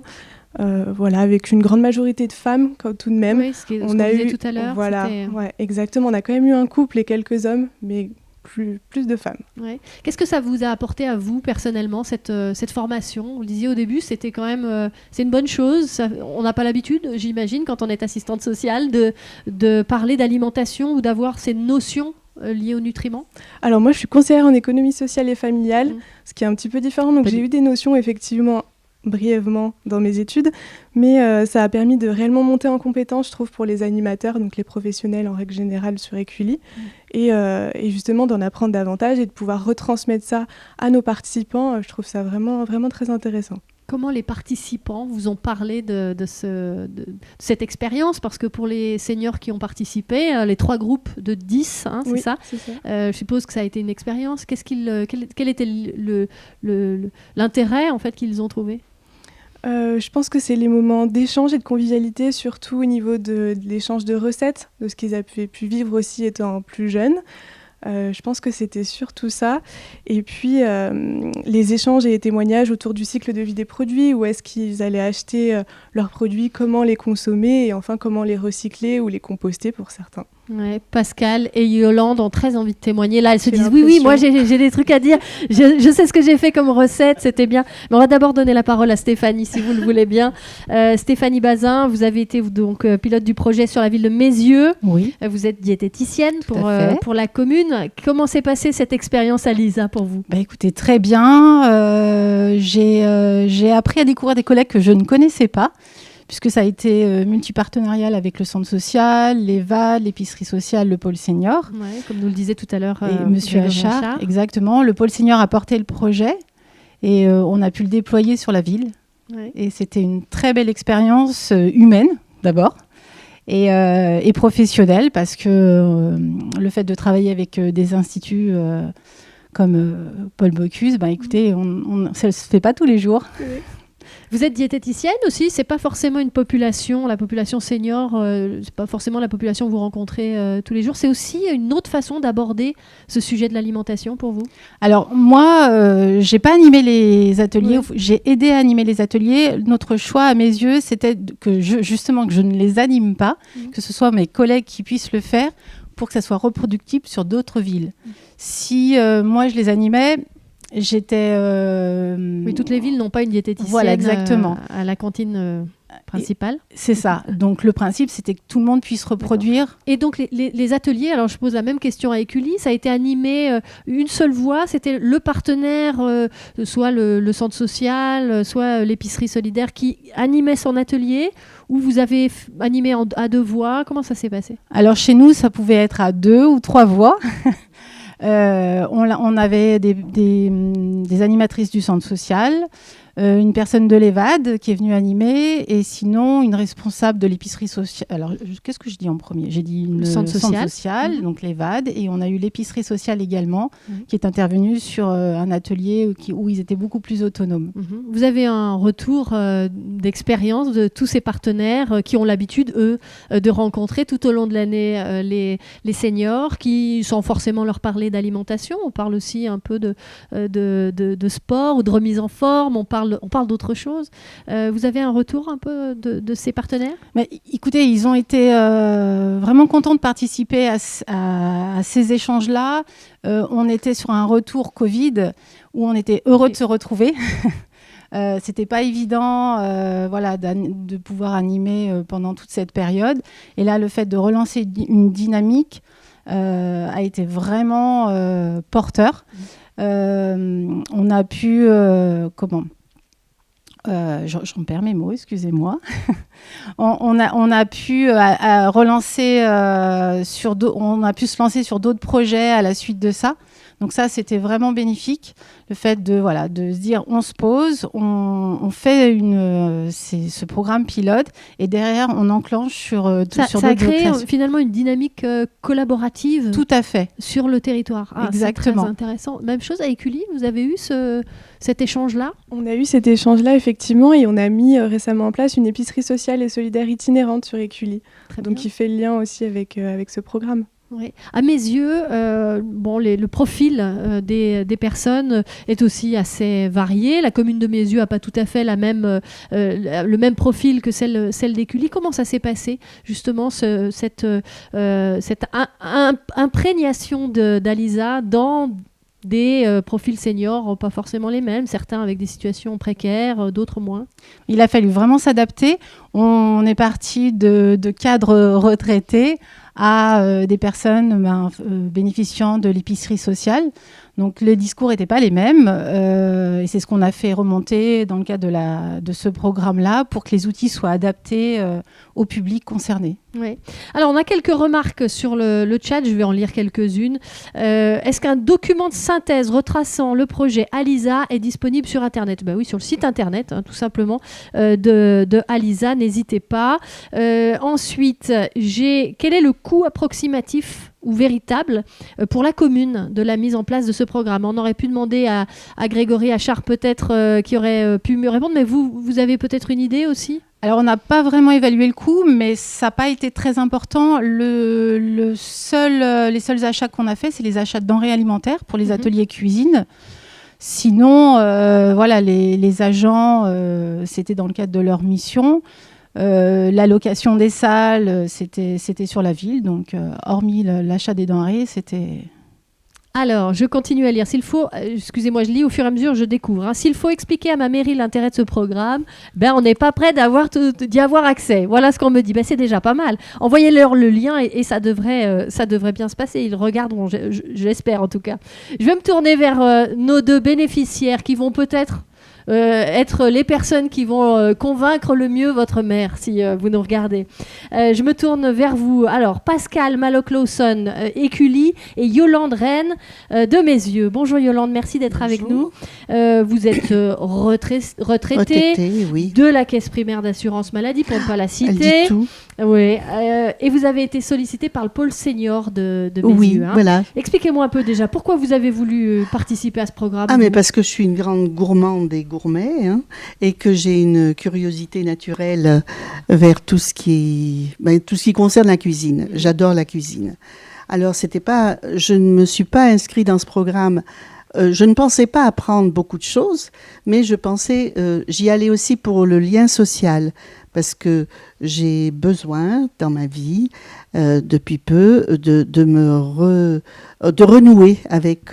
S10: Voilà, avec une grande majorité de femmes tout de même.
S1: Oui, ce qu'on disait tout à l'heure.
S10: Voilà, ouais, exactement. On a quand même eu un couple et quelques hommes, mais plus de femmes.
S1: Ouais. Qu'est-ce que ça vous a apporté à vous personnellement, cette formation? Vous le disiez au début, c'était quand même c'est une bonne chose. On n'a pas l'habitude, j'imagine, quand on est assistante sociale, de parler d'alimentation ou d'avoir ces notions liées aux nutriments.
S10: Alors moi, je suis conseillère en économie sociale et familiale, ce qui est un petit peu différent. Donc j'ai eu des notions effectivement brièvement dans mes études, mais ça a permis de réellement monter en compétence, je trouve, pour les animateurs, donc les professionnels en règle générale sur Écully, et justement d'en apprendre davantage et de pouvoir retransmettre ça à nos participants. Je trouve ça vraiment, vraiment très intéressant.
S1: Comment les participants vous ont parlé de cette expérience? Parce que pour les seniors qui ont participé, les 3 groupes de 10, hein, c'est ça, je suppose que ça a été une expérience. Quel était l'intérêt en fait, qu'ils ont trouvé?
S10: Je pense que c'est les moments d'échange et de convivialité, surtout au niveau de l'échange de recettes, de ce qu'ils avaient pu vivre aussi étant plus jeunes. Je pense que c'était surtout ça. Et puis, les échanges et les témoignages autour du cycle de vie des produits, où est-ce qu'ils allaient acheter leurs produits, comment les consommer et enfin comment les recycler ou les composter pour certains.
S1: Ouais, Pascal et Yolande ont très envie de témoigner. Là, elles se disent oui, moi j'ai des trucs à dire. Je sais ce que j'ai fait comme recette, c'était bien. Mais on va d'abord donner la parole à Stéphanie, si vous le voulez bien. Stéphanie Bazin, vous avez été donc pilote du projet sur la ville de Mézieux.
S11: Oui.
S1: Vous êtes diététicienne pour la commune. Comment s'est passée cette expérience à Lisa pour vous?
S11: Écoutez, très bien. J'ai appris à découvrir des collègues que je ne connaissais pas, puisque ça a été multipartenarial avec le centre social, l'EVAD, l'épicerie sociale, le pôle senior.
S1: Ouais, comme nous le disait tout à l'heure
S11: Monsieur Achard. Exactement. Le pôle senior a porté le projet et on a pu le déployer sur la ville. Ouais. Et c'était une très belle expérience humaine, d'abord, et professionnelle, parce que le fait de travailler avec des instituts comme Paul Bocuse, écoutez, ça ne se fait pas tous les jours.
S1: Oui. Vous êtes diététicienne aussi, c'est pas forcément une population, la population senior, c'est pas forcément la population que vous rencontrez tous les jours, c'est aussi une autre façon d'aborder ce sujet de l'alimentation pour vous?
S11: Alors moi, j'ai pas animé les ateliers, j'ai aidé à animer les ateliers. Notre choix à mes yeux, c'était que je ne les anime pas, que ce soit mes collègues qui puissent le faire pour que ça soit reproductible sur d'autres villes. Si moi je les animais, j'étais...
S1: Oui, toutes les villes n'ont pas une diététicienne
S11: voilà, exactement.
S1: À la cantine principale.
S11: C'est ça. Donc le principe, c'était que tout le monde puisse reproduire.
S1: D'accord. Et donc les ateliers, alors je pose la même question à Écully, ça a été animé une seule voix, c'était le partenaire, soit le centre social, soit l'épicerie solidaire qui animait son atelier, ou vous avez animé à 2 voix? Comment ça s'est passé?
S11: Alors chez nous, ça pouvait être à 2 ou 3 voix. On avait des animatrices du centre social, une personne de l'EVAD qui est venue animer, et sinon une responsable de l'épicerie sociale. Alors, qu'est-ce que je dis en premier? J'ai dit le centre social, donc l'EVAD, et on a eu l'épicerie sociale également, qui est intervenue sur un atelier où ils étaient beaucoup plus autonomes.
S1: Vous avez un retour d'expérience de tous ces partenaires qui ont l'habitude, eux, de rencontrer tout au long de l'année les seniors, qui sans forcément leur parler d'alimentation. On parle aussi un peu de sport ou de remise en forme, on parle d'autre chose. Vous avez un retour un peu de ces partenaires?
S11: Écoutez, ils ont été vraiment contents de participer à ces échanges-là. On était sur un retour Covid où on était heureux de se retrouver. C'était pas évident de pouvoir animer pendant toute cette période. Et là, le fait de relancer une dynamique a été vraiment porteur. On a pu j'en perds mes mots, excusez-moi. on a pu relancer on a pu se lancer sur d'autres projets à la suite de ça. Donc ça, c'était vraiment bénéfique. Le fait de se dire, on se pose, on fait ce programme pilote et derrière, on enclenche sur
S1: ça a créé finalement une dynamique collaborative.
S11: Tout à fait.
S1: Sur le territoire.
S11: Exactement.
S1: C'est très intéressant. Même chose à Écully, vous avez eu cet échange-là ?
S10: On a eu cet échange-là, effectivement, et on a mis récemment en place une épicerie sociale et solidaire itinérante sur Écully. Donc, qui fait le lien aussi avec ce programme.
S1: Oui. À mes yeux, le profil des personnes est aussi assez varié. La commune de Meyzieux n'a pas tout à fait le même profil que celle d'Écully. Comment ça s'est passé, justement, cette imprégnation d'Alisa dans des profils seniors, pas forcément les mêmes, certains avec des situations précaires, d'autres moins.
S11: Il a fallu vraiment s'adapter. On est parti de cadres retraités à des personnes bénéficiant de l'épicerie sociale. Donc les discours n'étaient pas les mêmes et c'est ce qu'on a fait remonter dans le cadre de ce programme-là pour que les outils soient adaptés au public concerné.
S1: Oui. Alors on a quelques remarques sur le chat, je vais en lire quelques-unes. Est-ce qu'un document de synthèse retraçant le projet Alisa est disponible sur Internet ? Oui, sur le site Internet, tout simplement, de Alisa, n'hésitez pas. Ensuite, quel est le coût approximatif ou véritable pour la commune de la mise en place de ce programme ? On aurait pu demander à Grégory Achard peut-être qui aurait pu mieux répondre, mais vous avez peut-être une idée aussi ?
S11: Alors on n'a pas vraiment évalué le coût, mais ça n'a pas été très important. Les seuls achats qu'on a fait, c'est les achats de denrées alimentaires pour les ateliers cuisine. Sinon, les agents, c'était dans le cadre de leur mission. L'allocation des salles, c'était sur la ville, donc hormis l'achat des denrées, c'était...
S1: Alors, je continue à lire. S'il faut, excusez-moi, je lis au fur et à mesure, je découvre. S'il faut expliquer à ma mairie l'intérêt de ce programme, on n'est pas prêt d'y avoir accès. Voilà ce qu'on me dit. C'est déjà pas mal. Envoyez-leur le lien et ça devrait bien se passer. Ils regarderont, j'espère en tout cas. Je vais me tourner vers nos deux bénéficiaires qui vont peut-être être les personnes qui vont convaincre le mieux votre mère si vous nous regardez. Je me tourne vers vous. Alors, Pascal Malloch-Lawson, Écully, et Yolande Rennes de Meyzieux. Bonjour Yolande, merci d'être avec nous. Vous êtes retraitée
S12: oui.
S1: de la Caisse primaire d'assurance maladie, pour ne pas la citer.
S12: Elle dit tout.
S1: Oui, et vous avez été sollicitée par le pôle senior de Meyzieux.
S12: Oui, voilà.
S1: Expliquez-moi un peu déjà, pourquoi vous avez voulu participer à ce programme ?
S12: Mais parce que je suis une grande gourmande et gourmet, et que j'ai une curiosité naturelle vers tout ce qui concerne la cuisine. J'adore la cuisine. Alors, je ne me suis pas inscrite dans ce programme. Je ne pensais pas apprendre beaucoup de choses, mais je pensais, j'y allais aussi pour le lien social, parce que j'ai besoin dans ma vie, depuis peu, de renouer avec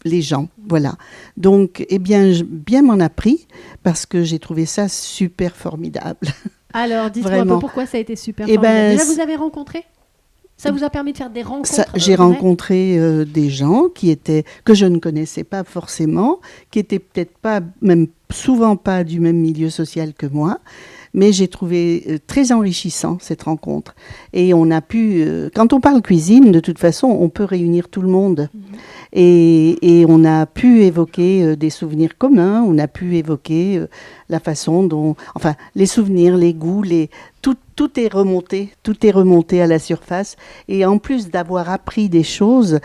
S12: les gens, voilà. Donc, bien m'en a pris, parce que j'ai trouvé ça super formidable.
S1: Alors, dites-moi un peu pourquoi ça a été super formidable. Déjà, vous avez rencontré ? Ça vous a permis de faire des rencontres ?
S12: J'ai rencontré des gens que je ne connaissais pas forcément, qui étaient peut-être pas, même souvent pas du même milieu social que moi, mais j'ai trouvé très enrichissant cette rencontre. Et on a pu, quand on parle cuisine, de toute façon, on peut réunir tout le monde. Et on a pu évoquer des souvenirs communs, on a pu évoquer la façon dont, les souvenirs, les goûts, tout est remonté à la surface. Et en plus d'avoir appris des choses,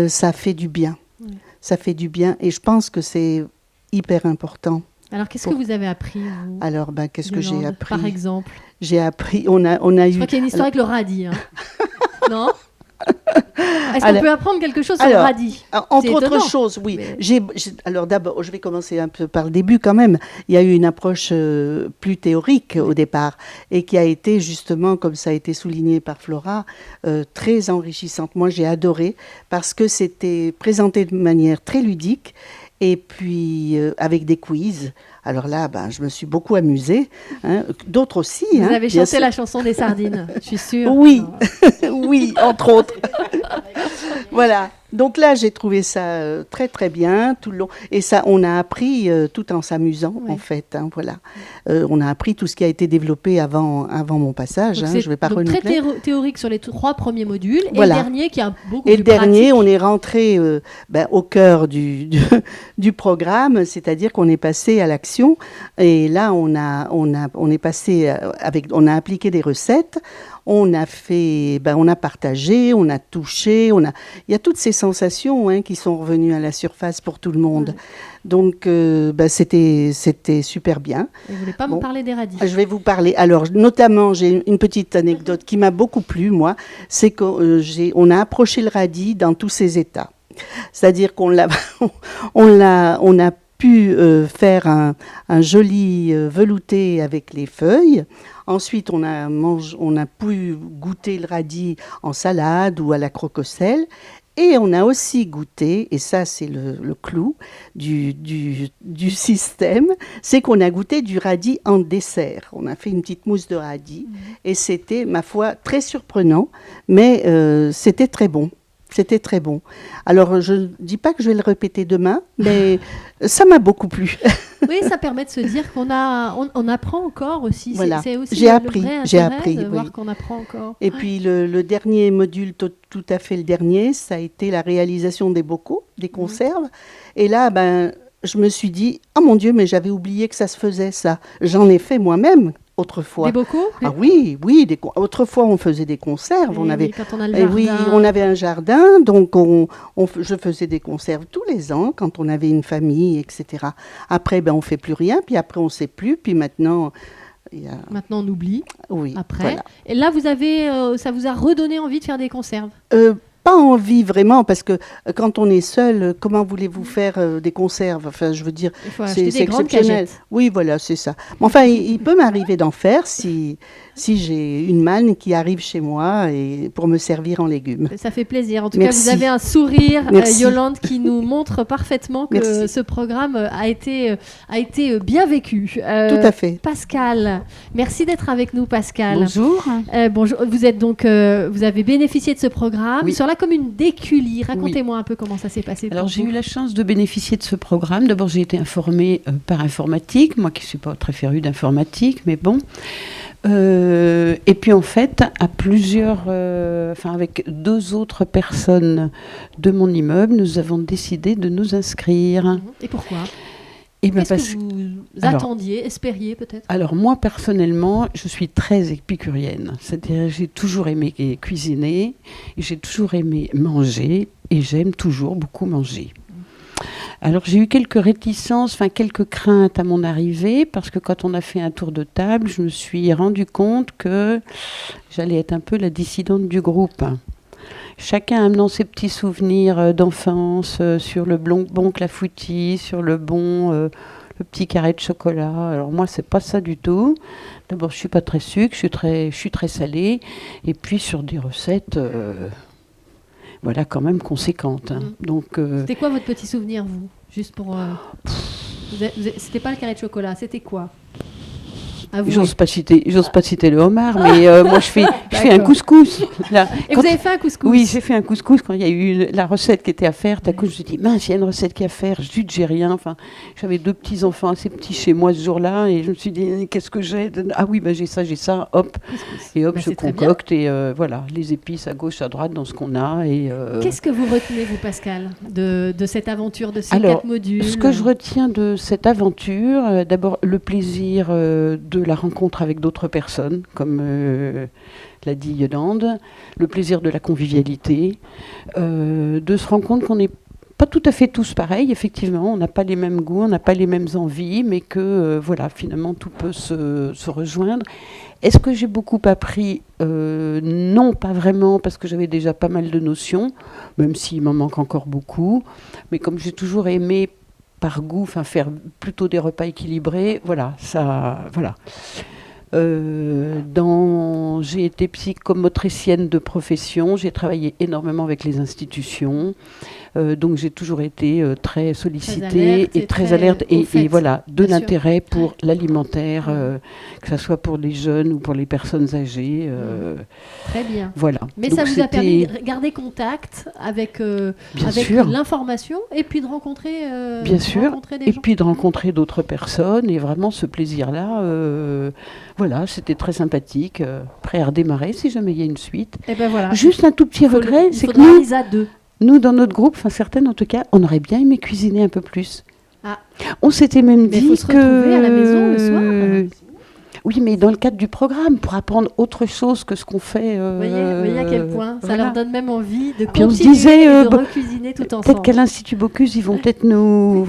S12: ça fait du bien. Oui. Ça fait du bien et je pense que c'est hyper important.
S1: Alors, qu'est-ce que vous avez appris, vous ?
S12: Alors, qu'est-ce que j'ai appris ?
S1: Par exemple ?
S12: J'ai appris, on a eu...
S1: Je crois qu'il y a une histoire avec le radis, non ? Est-ce qu'on peut apprendre quelque chose sur le radis ?
S12: Entre autres choses, oui. Mais... Alors d'abord, je vais commencer un peu par le début quand même. Il y a eu une approche plus théorique au départ et qui a été justement, comme ça a été souligné par Flora, très enrichissante. Moi, j'ai adoré parce que c'était présenté de manière très ludique et puis avec des quiz. Alors là, je me suis beaucoup amusée. D'autres aussi.
S1: Vous avez chanté la chanson des sardines, je suis sûre.
S12: Oui, oui, entre autres. Voilà. Donc là, j'ai trouvé ça très très bien tout le long. Et ça, on a appris tout en s'amusant, en fait. Hein, voilà. On a appris tout ce qui a été développé avant mon passage. Hein, je vais pas renouveler.
S1: Très théorique sur les 3 premiers modules.
S12: Voilà.
S1: Et le dernier qui a beaucoup
S12: et
S1: plus
S12: le dernier,
S1: pratique.
S12: on est rentré au cœur du programme, c'est-à-dire qu'on est passé à l'action. Et là, on est passé on a appliqué des recettes. On a fait, on a partagé, on a touché, il y a toutes ces sensations qui sont revenues à la surface pour tout le monde. Ouais. Donc, c'était super bien.
S1: Et vous voulez pas me parler des radis?
S12: Je vais vous parler. Alors, notamment, j'ai une petite anecdote qui m'a beaucoup plu, moi, c'est qu'on a approché le radis dans tous ses états. C'est-à-dire qu'on a pu faire un joli velouté avec les feuilles. Ensuite, on a pu goûter le radis en salade ou à la croque au sel. Et on a aussi goûté, et ça c'est le clou du système, c'est qu'on a goûté du radis en dessert. On a fait une petite mousse de radis et c'était, ma foi, très surprenant, mais c'était très bon. C'était très bon. Alors, je ne dis pas que je vais le répéter demain, mais ça m'a beaucoup plu.
S1: Oui, ça permet de se dire qu'on apprend encore aussi.
S12: Voilà.
S1: C'est aussi
S12: j'ai appris
S1: de voir qu'on apprend encore.
S12: Et puis, le dernier module, tout à fait le dernier, ça a été la réalisation des bocaux, des conserves. Et là, je me suis dit, oh mon Dieu, mais j'avais oublié que ça se faisait, ça. J'en ai fait moi-même. Autrefois.
S1: Des bocaux?
S12: Ah oui. Autrefois, on faisait des conserves.
S1: Quand on a le jardin.
S12: Oui, on avait un jardin, donc je faisais des conserves tous les ans quand on avait une famille, etc. Après, on ne fait plus rien, puis après, on ne sait plus, puis maintenant...
S1: Maintenant, on oublie.
S12: Oui.
S1: Après.
S12: Voilà.
S1: Et là, ça vous a redonné envie de faire des conserves?
S12: Pas envie vraiment, parce que quand on est seul, comment voulez-vous faire des conserves? Enfin, je veux dire, c'est exceptionnel. Oui, voilà, c'est ça. Mais enfin, il peut m'arriver d'en faire si j'ai une manne qui arrive chez moi et pour me servir en légumes.
S1: Ça fait plaisir. En tout
S12: Merci.
S1: cas, vous avez un sourire, Yolande, qui nous montre parfaitement que
S12: Merci.
S1: ce programme a été bien vécu.
S12: Tout à fait.
S1: Pascal, merci d'être avec nous, Pascal.
S13: Bonjour.
S1: Bonjour. Vous êtes donc, vous avez bénéficié de ce programme.
S13: Oui.
S1: Sur la commune d'Écully, racontez-moi un peu comment ça s'est passé.
S13: Alors j'ai eu la chance de bénéficier de ce programme. D'abord j'ai été informée par informatique, moi qui ne suis pas très férue d'informatique, mais bon. Et puis en fait, à plusieurs, avec 2 autres personnes de mon immeuble, nous avons décidé de nous inscrire.
S1: Et pourquoi?
S13: Qu'est-ce
S1: que vous attendiez, espériez peut-être?
S13: Alors moi personnellement, je suis très épicurienne. C'est-à-dire j'ai toujours aimé cuisiner, j'ai toujours aimé manger et j'aime toujours beaucoup manger. Alors j'ai eu quelques réticences, quelques craintes à mon arrivée, parce que quand on a fait un tour de table, je me suis rendu compte que j'allais être un peu la dissidente du groupe. Chacun amenant ses petits souvenirs d'enfance sur le bon clafoutis, sur le le petit carré de chocolat. Alors moi, c'est pas ça du tout. D'abord, je suis pas très sucre, je suis très salée. Et puis sur des recettes... quand même conséquente. Hein. Donc,
S1: c'était quoi votre petit souvenir, vous? Juste pour... c'était pas le carré de chocolat, c'était quoi?
S13: J'ose pas citer le homard, mais moi je fais un couscous. Là,
S1: et vous avez fait un couscous?
S13: Oui, j'ai fait un couscous quand il y a eu la recette qui était à faire. Tout à coup, je me suis dit, mince, il y a une recette qui est à faire. Zut, j'ai rien. Enfin, j'avais 2 petits-enfants assez petits chez moi ce jour-là, et je me suis dit, qu'est-ce que j'ai? Ah oui, j'ai ça, hop. Et hop, je concocte, et voilà, les épices à gauche, à droite dans ce qu'on a.
S1: Qu'est-ce que vous retenez, vous, Pascal, de cette aventure, de ces 4 modules?
S13: Ce que je retiens de cette aventure, d'abord, le plaisir de la rencontre avec d'autres personnes, comme l'a dit Yolande, le plaisir de la convivialité, de se rendre compte qu'on n'est pas tout à fait tous pareils, effectivement, on n'a pas les mêmes goûts, on n'a pas les mêmes envies, mais que finalement tout peut se rejoindre. Est-ce que j'ai beaucoup appris? Non, pas vraiment, parce que j'avais déjà pas mal de notions, même s'il m'en manque encore beaucoup, mais comme j'ai toujours aimé par goût, faire plutôt des repas équilibrés, voilà. J'ai été psychomotricienne de profession, j'ai travaillé énormément avec les institutions, donc j'ai toujours été très sollicitée et très alerte et voilà, de l'intérêt pour l'alimentaire, que ce soit pour les jeunes ou pour les personnes âgées.
S1: Très bien.
S13: Voilà.
S1: Mais
S13: donc
S1: ça vous a permis de garder contact avec l'information et puis de rencontrer,
S13: bien sûr,
S1: rencontrer des
S13: et
S1: gens.
S13: puis de rencontrer d'autres personnes et vraiment ce plaisir-là, voilà, c'était très sympathique, prêt à redémarrer si jamais il y a une suite.
S1: Et ben voilà.
S13: Juste un tout petit regret, c'est que nous, dans notre groupe, enfin certaines en tout cas, on aurait bien aimé cuisiner un peu plus.
S1: Ah.
S13: On s'était même dit
S1: faut se retrouver à la maison le soir.
S13: Oui, mais dans le cadre du programme, pour apprendre autre chose que ce qu'on fait.
S1: Vous voyez à quel point ça leur donne même envie de
S13: Puis
S1: continuer
S13: on se disait,
S1: et de recuisiner tout ensemble.
S13: Peut-être qu'à l'Institut Bocuse, ils vont peut-être nous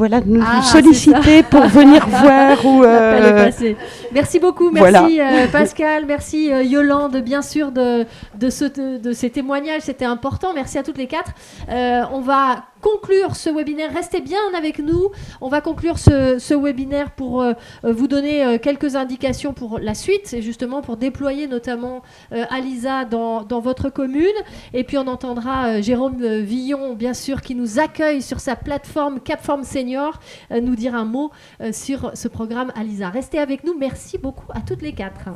S13: solliciter pour venir voir.
S1: L'appel est passé. Merci beaucoup, merci Pascal, merci Yolande, bien sûr, de ces témoignages, c'était important. Merci à toutes les quatre. On va conclure ce webinaire. Restez bien avec nous. On va conclure ce webinaire pour vous donner quelques indications pour la suite, et justement pour déployer notamment Alisa dans votre commune. Et puis on entendra Jérôme Villon, bien sûr, qui nous accueille sur sa plateforme Capform Senior, nous dire un mot sur ce programme Alisa. Restez avec nous. Merci beaucoup à toutes les quatre.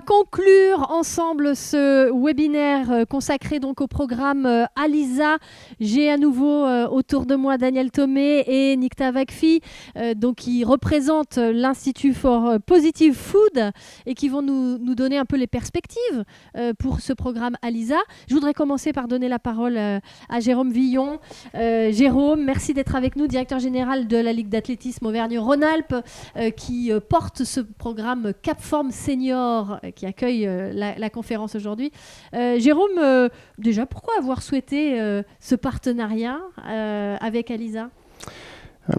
S1: Conclure ensemble ce webinaire consacré donc au programme Alisa. J'ai à nouveau autour de moi Daniel Thomé et Nikta Vakfi, donc qui représentent l'Institut for Positive Food et qui vont nous donner un peu les perspectives pour ce programme Alisa. Je voudrais commencer par donner la parole à Jérôme Villon. Jérôme, merci d'être avec nous, directeur général de la Ligue d'athlétisme Auvergne-Rhône-Alpes, qui porte ce programme Capform Senior, qui accueille la conférence aujourd'hui. Jérôme, déjà, pourquoi avoir souhaité ce partenariat avec Alisa ?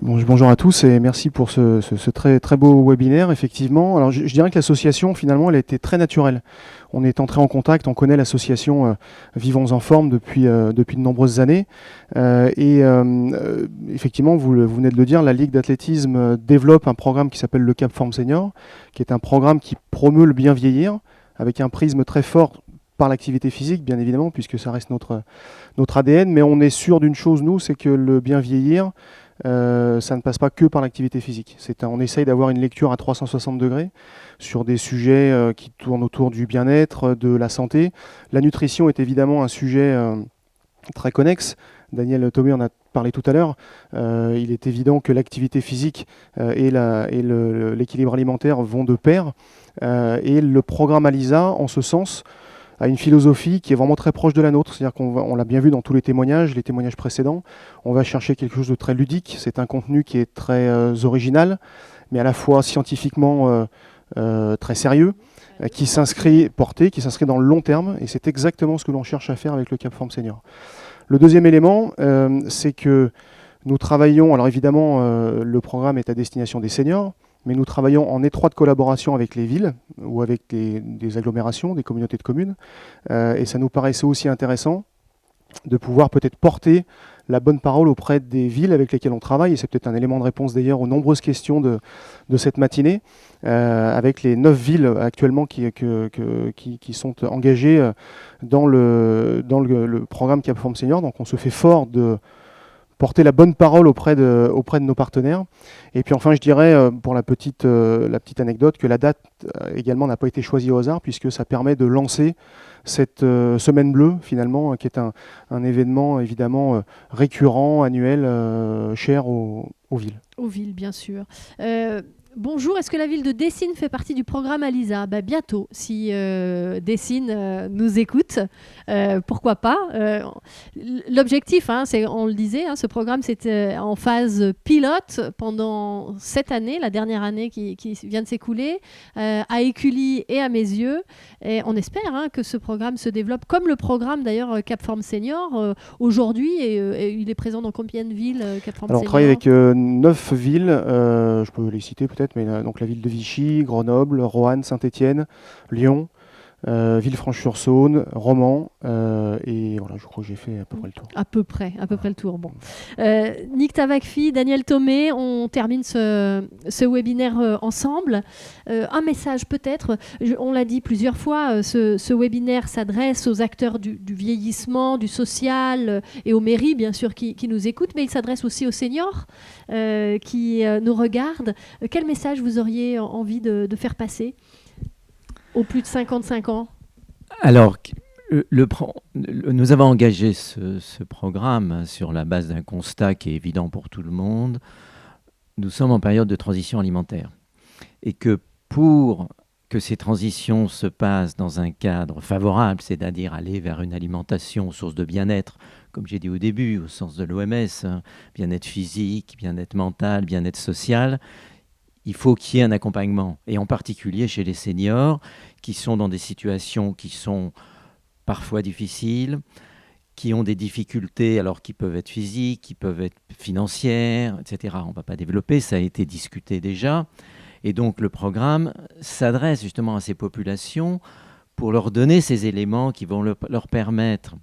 S14: Bonjour à tous et merci pour ce très, très beau webinaire, effectivement. Alors, je dirais que l'association, finalement, elle a été très naturelle. On est entré en contact, on connaît l'association Vivons en Forme depuis de nombreuses années. Effectivement, vous venez de le dire, la Ligue d'athlétisme développe un programme qui s'appelle le Capform Senior, qui est un programme qui promeut le bien vieillir, avec un prisme très fort par l'activité physique, bien évidemment, puisque ça reste notre ADN. Mais on est sûr d'une chose, nous, c'est que le bien vieillir, ça ne passe pas que par l'activité physique. On essaye d'avoir une lecture à 360 degrés sur des sujets qui tournent autour du bien-être, de la santé. La nutrition est évidemment un sujet très connexe. Daniel Thomé en a parlé tout à l'heure. Il est évident que l'activité physique et l'équilibre alimentaire vont de pair. Et le programme Alisa, en ce sens, a une philosophie qui est vraiment très proche de la nôtre. C'est-à-dire qu'on l'a bien vu dans tous les témoignages précédents. On va chercher quelque chose de très ludique. C'est un contenu qui est très original, mais à la fois scientifiquement très sérieux, qui s'inscrit dans le long terme. Et c'est exactement ce que l'on cherche à faire avec le Capform Senior. Le deuxième élément, c'est que nous travaillons, alors évidemment, le programme est à destination des seniors, mais nous travaillons en étroite collaboration avec les villes ou avec des agglomérations, des communautés de communes. Et ça nous paraissait aussi intéressant de pouvoir peut-être porter la bonne parole auprès des villes avec lesquelles on travaille, et c'est peut-être un élément de réponse d'ailleurs aux nombreuses questions de cette matinée, avec les 9 villes actuellement qui sont engagées dans le programme Cap Forme Senior. Donc on se fait fort de porter la bonne parole auprès de nos partenaires. Et puis enfin, je dirais, pour la petite anecdote, que la date également n'a pas été choisie au hasard, puisque ça permet de lancer cette Semaine Bleue, finalement, qui est un événement évidemment récurrent, annuel, cher aux villes.
S1: Aux villes, bien sûr. Bonjour, est-ce que la ville de Dessines fait partie du programme ALISA ? Bientôt, si Dessines nous écoute, pourquoi pas. L'objectif, c'est, on le disait, ce programme c'était en phase pilote pendant cette année, la dernière année qui vient de s'écouler, à Écully et à Meyzieu. Et on espère que ce programme se développe comme le programme d'ailleurs Cap Forme Senior aujourd'hui. Et il est présent dans combien de villes, Cap Forme Senior ?
S14: Alors on travaille avec 9 villes, je peux les citer peut-être, mais donc la ville de Vichy, Grenoble, Roanne, Saint-Étienne, Lyon, Villefranche-sur-Saône, Romans, et voilà, je crois que j'ai fait à peu près le tour.
S1: À peu près le tour. Bon. Nick Tavakfi, Daniel Thomé, on termine ce webinaire ensemble. Un message peut-être, on l'a dit plusieurs fois, ce webinaire s'adresse aux acteurs du vieillissement, du social et aux mairies bien sûr qui nous écoutent, mais il s'adresse aussi aux seniors qui nous regardent. Quel message vous auriez envie de faire passer aux plus de 55 ans ?
S2: Alors, nous avons engagé ce programme sur la base d'un constat qui est évident pour tout le monde. Nous sommes en période de transition alimentaire. Et que pour que ces transitions se passent dans un cadre favorable, c'est-à-dire aller vers une alimentation source de bien-être, comme j'ai dit au début, au sens de l'OMS, bien-être physique, bien-être mental, bien-être social, il faut qu'il y ait un accompagnement, et en particulier chez les seniors qui sont dans des situations qui sont parfois difficiles, qui ont des difficultés, alors qui peuvent être physiques, qui peuvent être financières, etc. On ne va pas développer, ça a été discuté déjà. Et donc le programme s'adresse justement à ces populations pour leur donner ces éléments qui vont leur permettre,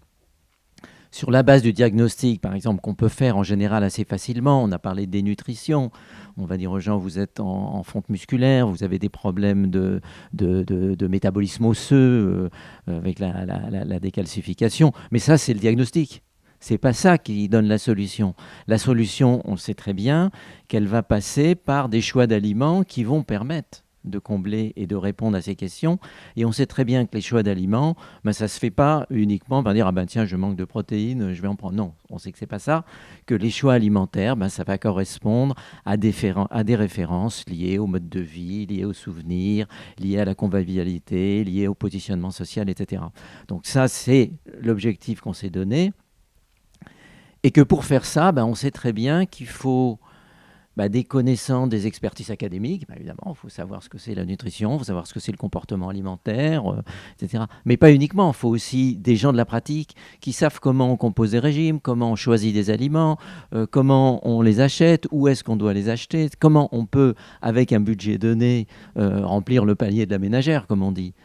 S2: sur la base du diagnostic, par exemple, qu'on peut faire en général assez facilement. On a parlé de dénutrition. On va dire aux gens, vous êtes en fonte musculaire, vous avez des problèmes de métabolisme osseux avec la décalcification. Mais ça, c'est le diagnostic. C'est pas ça qui donne la solution. La solution, on sait très bien qu'elle va passer par des choix d'aliments qui vont permettre de combler et de répondre à ces questions. Et on sait très bien que les choix d'aliments, ça ne se fait pas uniquement par dire « Ah ben tiens, je manque de protéines, je vais en prendre ». Non, on sait que ce n'est pas ça. Que les choix alimentaires, ça va correspondre à des références liées au mode de vie, liées aux souvenirs, liées à la convivialité, liées au positionnement social, etc. Donc ça, c'est l'objectif qu'on s'est donné. Et que pour faire ça, on sait très bien qu'il faut des connaissances, des expertises académiques. Évidemment, il faut savoir ce que c'est la nutrition, il faut savoir ce que c'est le comportement alimentaire, etc. Mais pas uniquement, il faut aussi des gens de la pratique qui savent comment on compose des régimes, comment on choisit des aliments, comment on les achète, où est-ce qu'on doit les acheter, comment on peut, avec un budget donné, remplir le panier de la ménagère, comme on dit.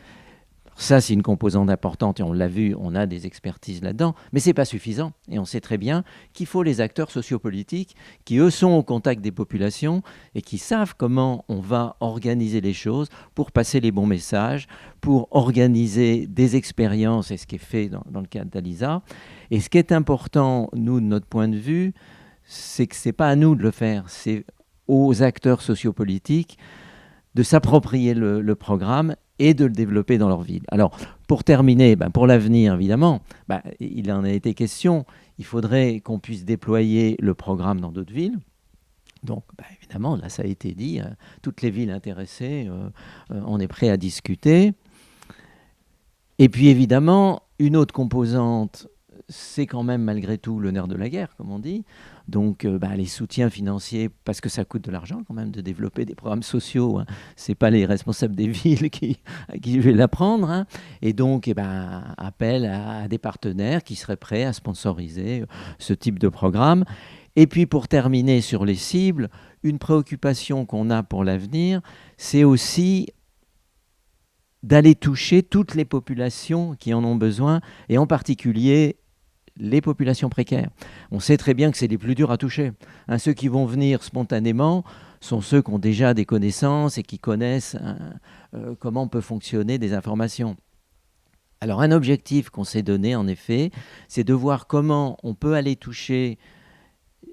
S2: Ça, c'est une composante importante et on l'a vu, on a des expertises là-dedans, mais ce n'est pas suffisant. Et on sait très bien qu'il faut les acteurs sociopolitiques qui, eux, sont au contact des populations et qui savent comment on va organiser les choses pour passer les bons messages, pour organiser des expériences, et ce qui est fait dans le cadre d'ALISA. Et ce qui est important, nous, de notre point de vue, c'est que ce n'est pas à nous de le faire, c'est aux acteurs sociopolitiques de s'approprier le programme et de le développer dans leur ville. Alors, pour terminer, pour l'avenir, évidemment, il en a été question, il faudrait qu'on puisse déployer le programme dans d'autres villes. Donc, évidemment, là, ça a été dit, toutes les villes intéressées, on est prêt à discuter. Et puis, évidemment, une autre composante, c'est quand même, malgré tout, le nerf de la guerre, comme on dit. Donc, les soutiens financiers, parce que ça coûte de l'argent quand même de développer des programmes sociaux. Ce n'est pas les responsables des villes à qui je vais l'apprendre. Et donc, appel à des partenaires qui seraient prêts à sponsoriser ce type de programme. Et puis, pour terminer sur les cibles, une préoccupation qu'on a pour l'avenir, c'est aussi d'aller toucher toutes les populations qui en ont besoin, et en particulier les populations précaires. On sait très bien que c'est les plus durs à toucher. Hein, ceux qui vont venir spontanément sont ceux qui ont déjà des connaissances et qui connaissent comment peut fonctionner des informations. Alors un objectif qu'on s'est donné, en effet, c'est de voir comment on peut aller toucher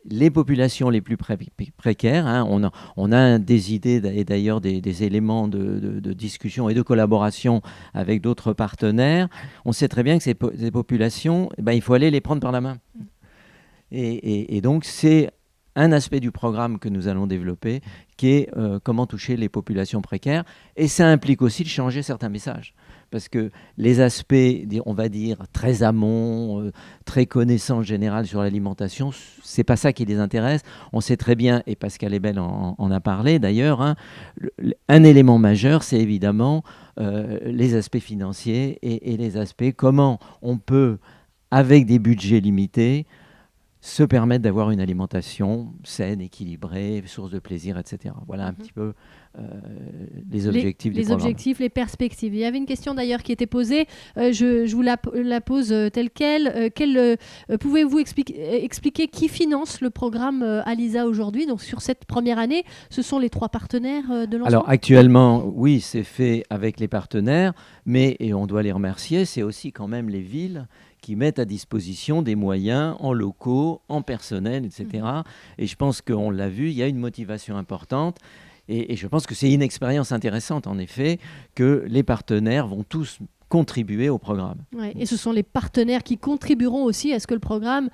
S2: les populations les plus précaires. Hein. On a des idées et d'ailleurs des éléments de discussion et de collaboration avec d'autres partenaires. On sait très bien que ces populations, il faut aller les prendre par la main. Et donc c'est un aspect du programme que nous allons développer qui est comment toucher les populations précaires. Et ça implique aussi de changer certains messages. Parce que les aspects, on va dire, très amont, très connaissance générale sur l'alimentation, c'est pas ça qui les intéresse. On sait très bien, et Pascal Ebel en a parlé d'ailleurs, hein, un élément majeur, c'est évidemment les aspects financiers et les aspects comment on peut, avec des budgets limités, se permettre d'avoir une alimentation saine, équilibrée, source de plaisir, etc. Voilà un petit peu les objectifs du programme.
S1: Les objectifs, les perspectives. Il y avait une question d'ailleurs qui était posée. Je vous la pose telle quelle. Pouvez-vous expliquer qui finance le programme ALISA aujourd'hui? Donc sur cette première année, ce sont les 3 partenaires de lancement?
S2: Alors actuellement, oui, c'est fait avec les partenaires, mais, et on doit les remercier, c'est aussi quand même les villes qui mettent à disposition des moyens en locaux, en personnel, etc. Et je pense qu'on l'a vu, il y a une motivation importante. Et je pense que c'est une expérience intéressante, en effet, que les partenaires vont tous contribuer au programme.
S1: Ouais, et ce sont les partenaires qui contribueront aussi à ce que le programme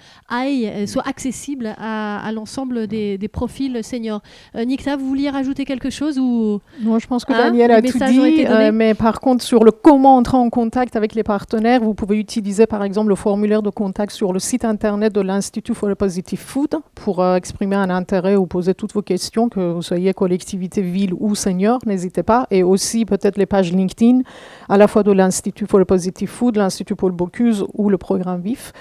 S1: soit accessible à l'ensemble des profils seniors. Nikta, vous vouliez rajouter quelque chose ou...
S5: Non, je pense que Daniel a tout dit, mais par contre, sur le comment entrer en contact avec les partenaires, vous pouvez utiliser par exemple le formulaire de contact sur le site internet de l'Institut for a Positive Food pour exprimer un intérêt ou poser toutes vos questions, que vous soyez collectivité, ville ou senior, n'hésitez pas. Et aussi peut-être les pages LinkedIn, à la fois de l'Institut for a Positive Food, l'Institut Paul Bocuse ou le programme VIF.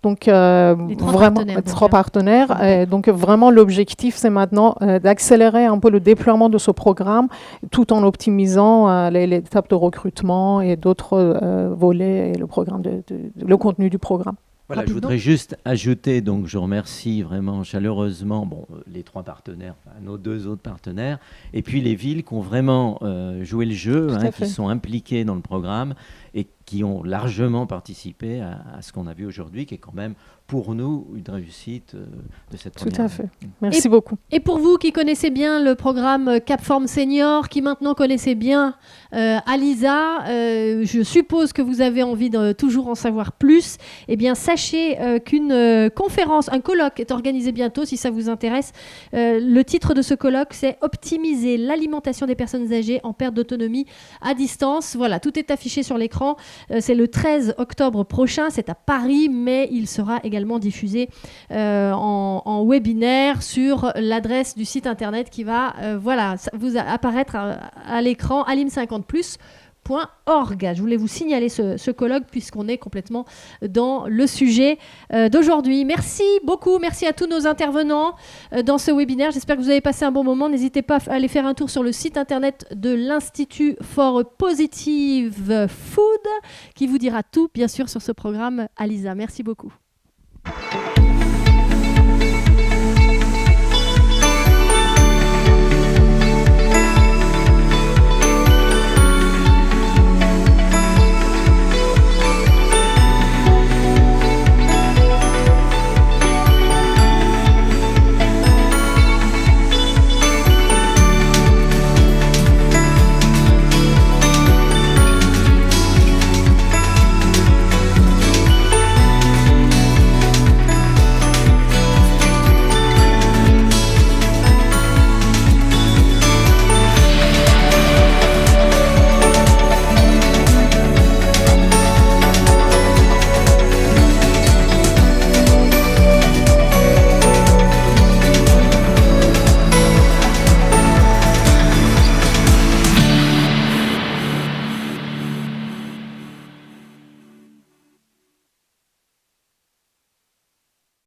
S5: Donc, vraiment, 3 partenaires. Et donc, vraiment, l'objectif, c'est maintenant d'accélérer un peu le déploiement de ce programme tout en optimisant l'étape de recrutement et d'autres volets et le contenu du programme.
S2: Voilà, je voudrais juste ajouter, donc je remercie vraiment chaleureusement les 3 partenaires, nos 2 autres partenaires, et puis les villes qui ont vraiment joué le jeu, qui sont impliquées dans le programme et qui ont largement participé à ce qu'on a vu aujourd'hui, qui est quand même pour nous une réussite de cette première année.
S5: Tout à fait. Merci beaucoup.
S1: Et pour vous qui connaissez bien le programme CapForm Senior, qui maintenant connaissez bien ALISA, je suppose que vous avez envie de toujours en savoir plus. Eh bien, sachez qu'une conférence, un colloque est organisé bientôt, si ça vous intéresse. Le titre de ce colloque, c'est « Optimiser l'alimentation des personnes âgées en perte d'autonomie à distance ». Voilà, tout est affiché sur l'écran. C'est le 13 octobre prochain, c'est à Paris, mais il sera également diffusé en webinaire sur l'adresse du site internet qui va vous apparaître à l'écran, alim50plus.org. Je voulais vous signaler ce colloque puisqu'on est complètement dans le sujet d'aujourd'hui. Merci beaucoup, merci à tous nos intervenants dans ce webinaire. J'espère que vous avez passé un bon moment. N'hésitez pas à aller faire un tour sur le site internet de l'Institut for Positive Food qui vous dira tout, bien sûr, sur ce programme ALISA. Merci beaucoup.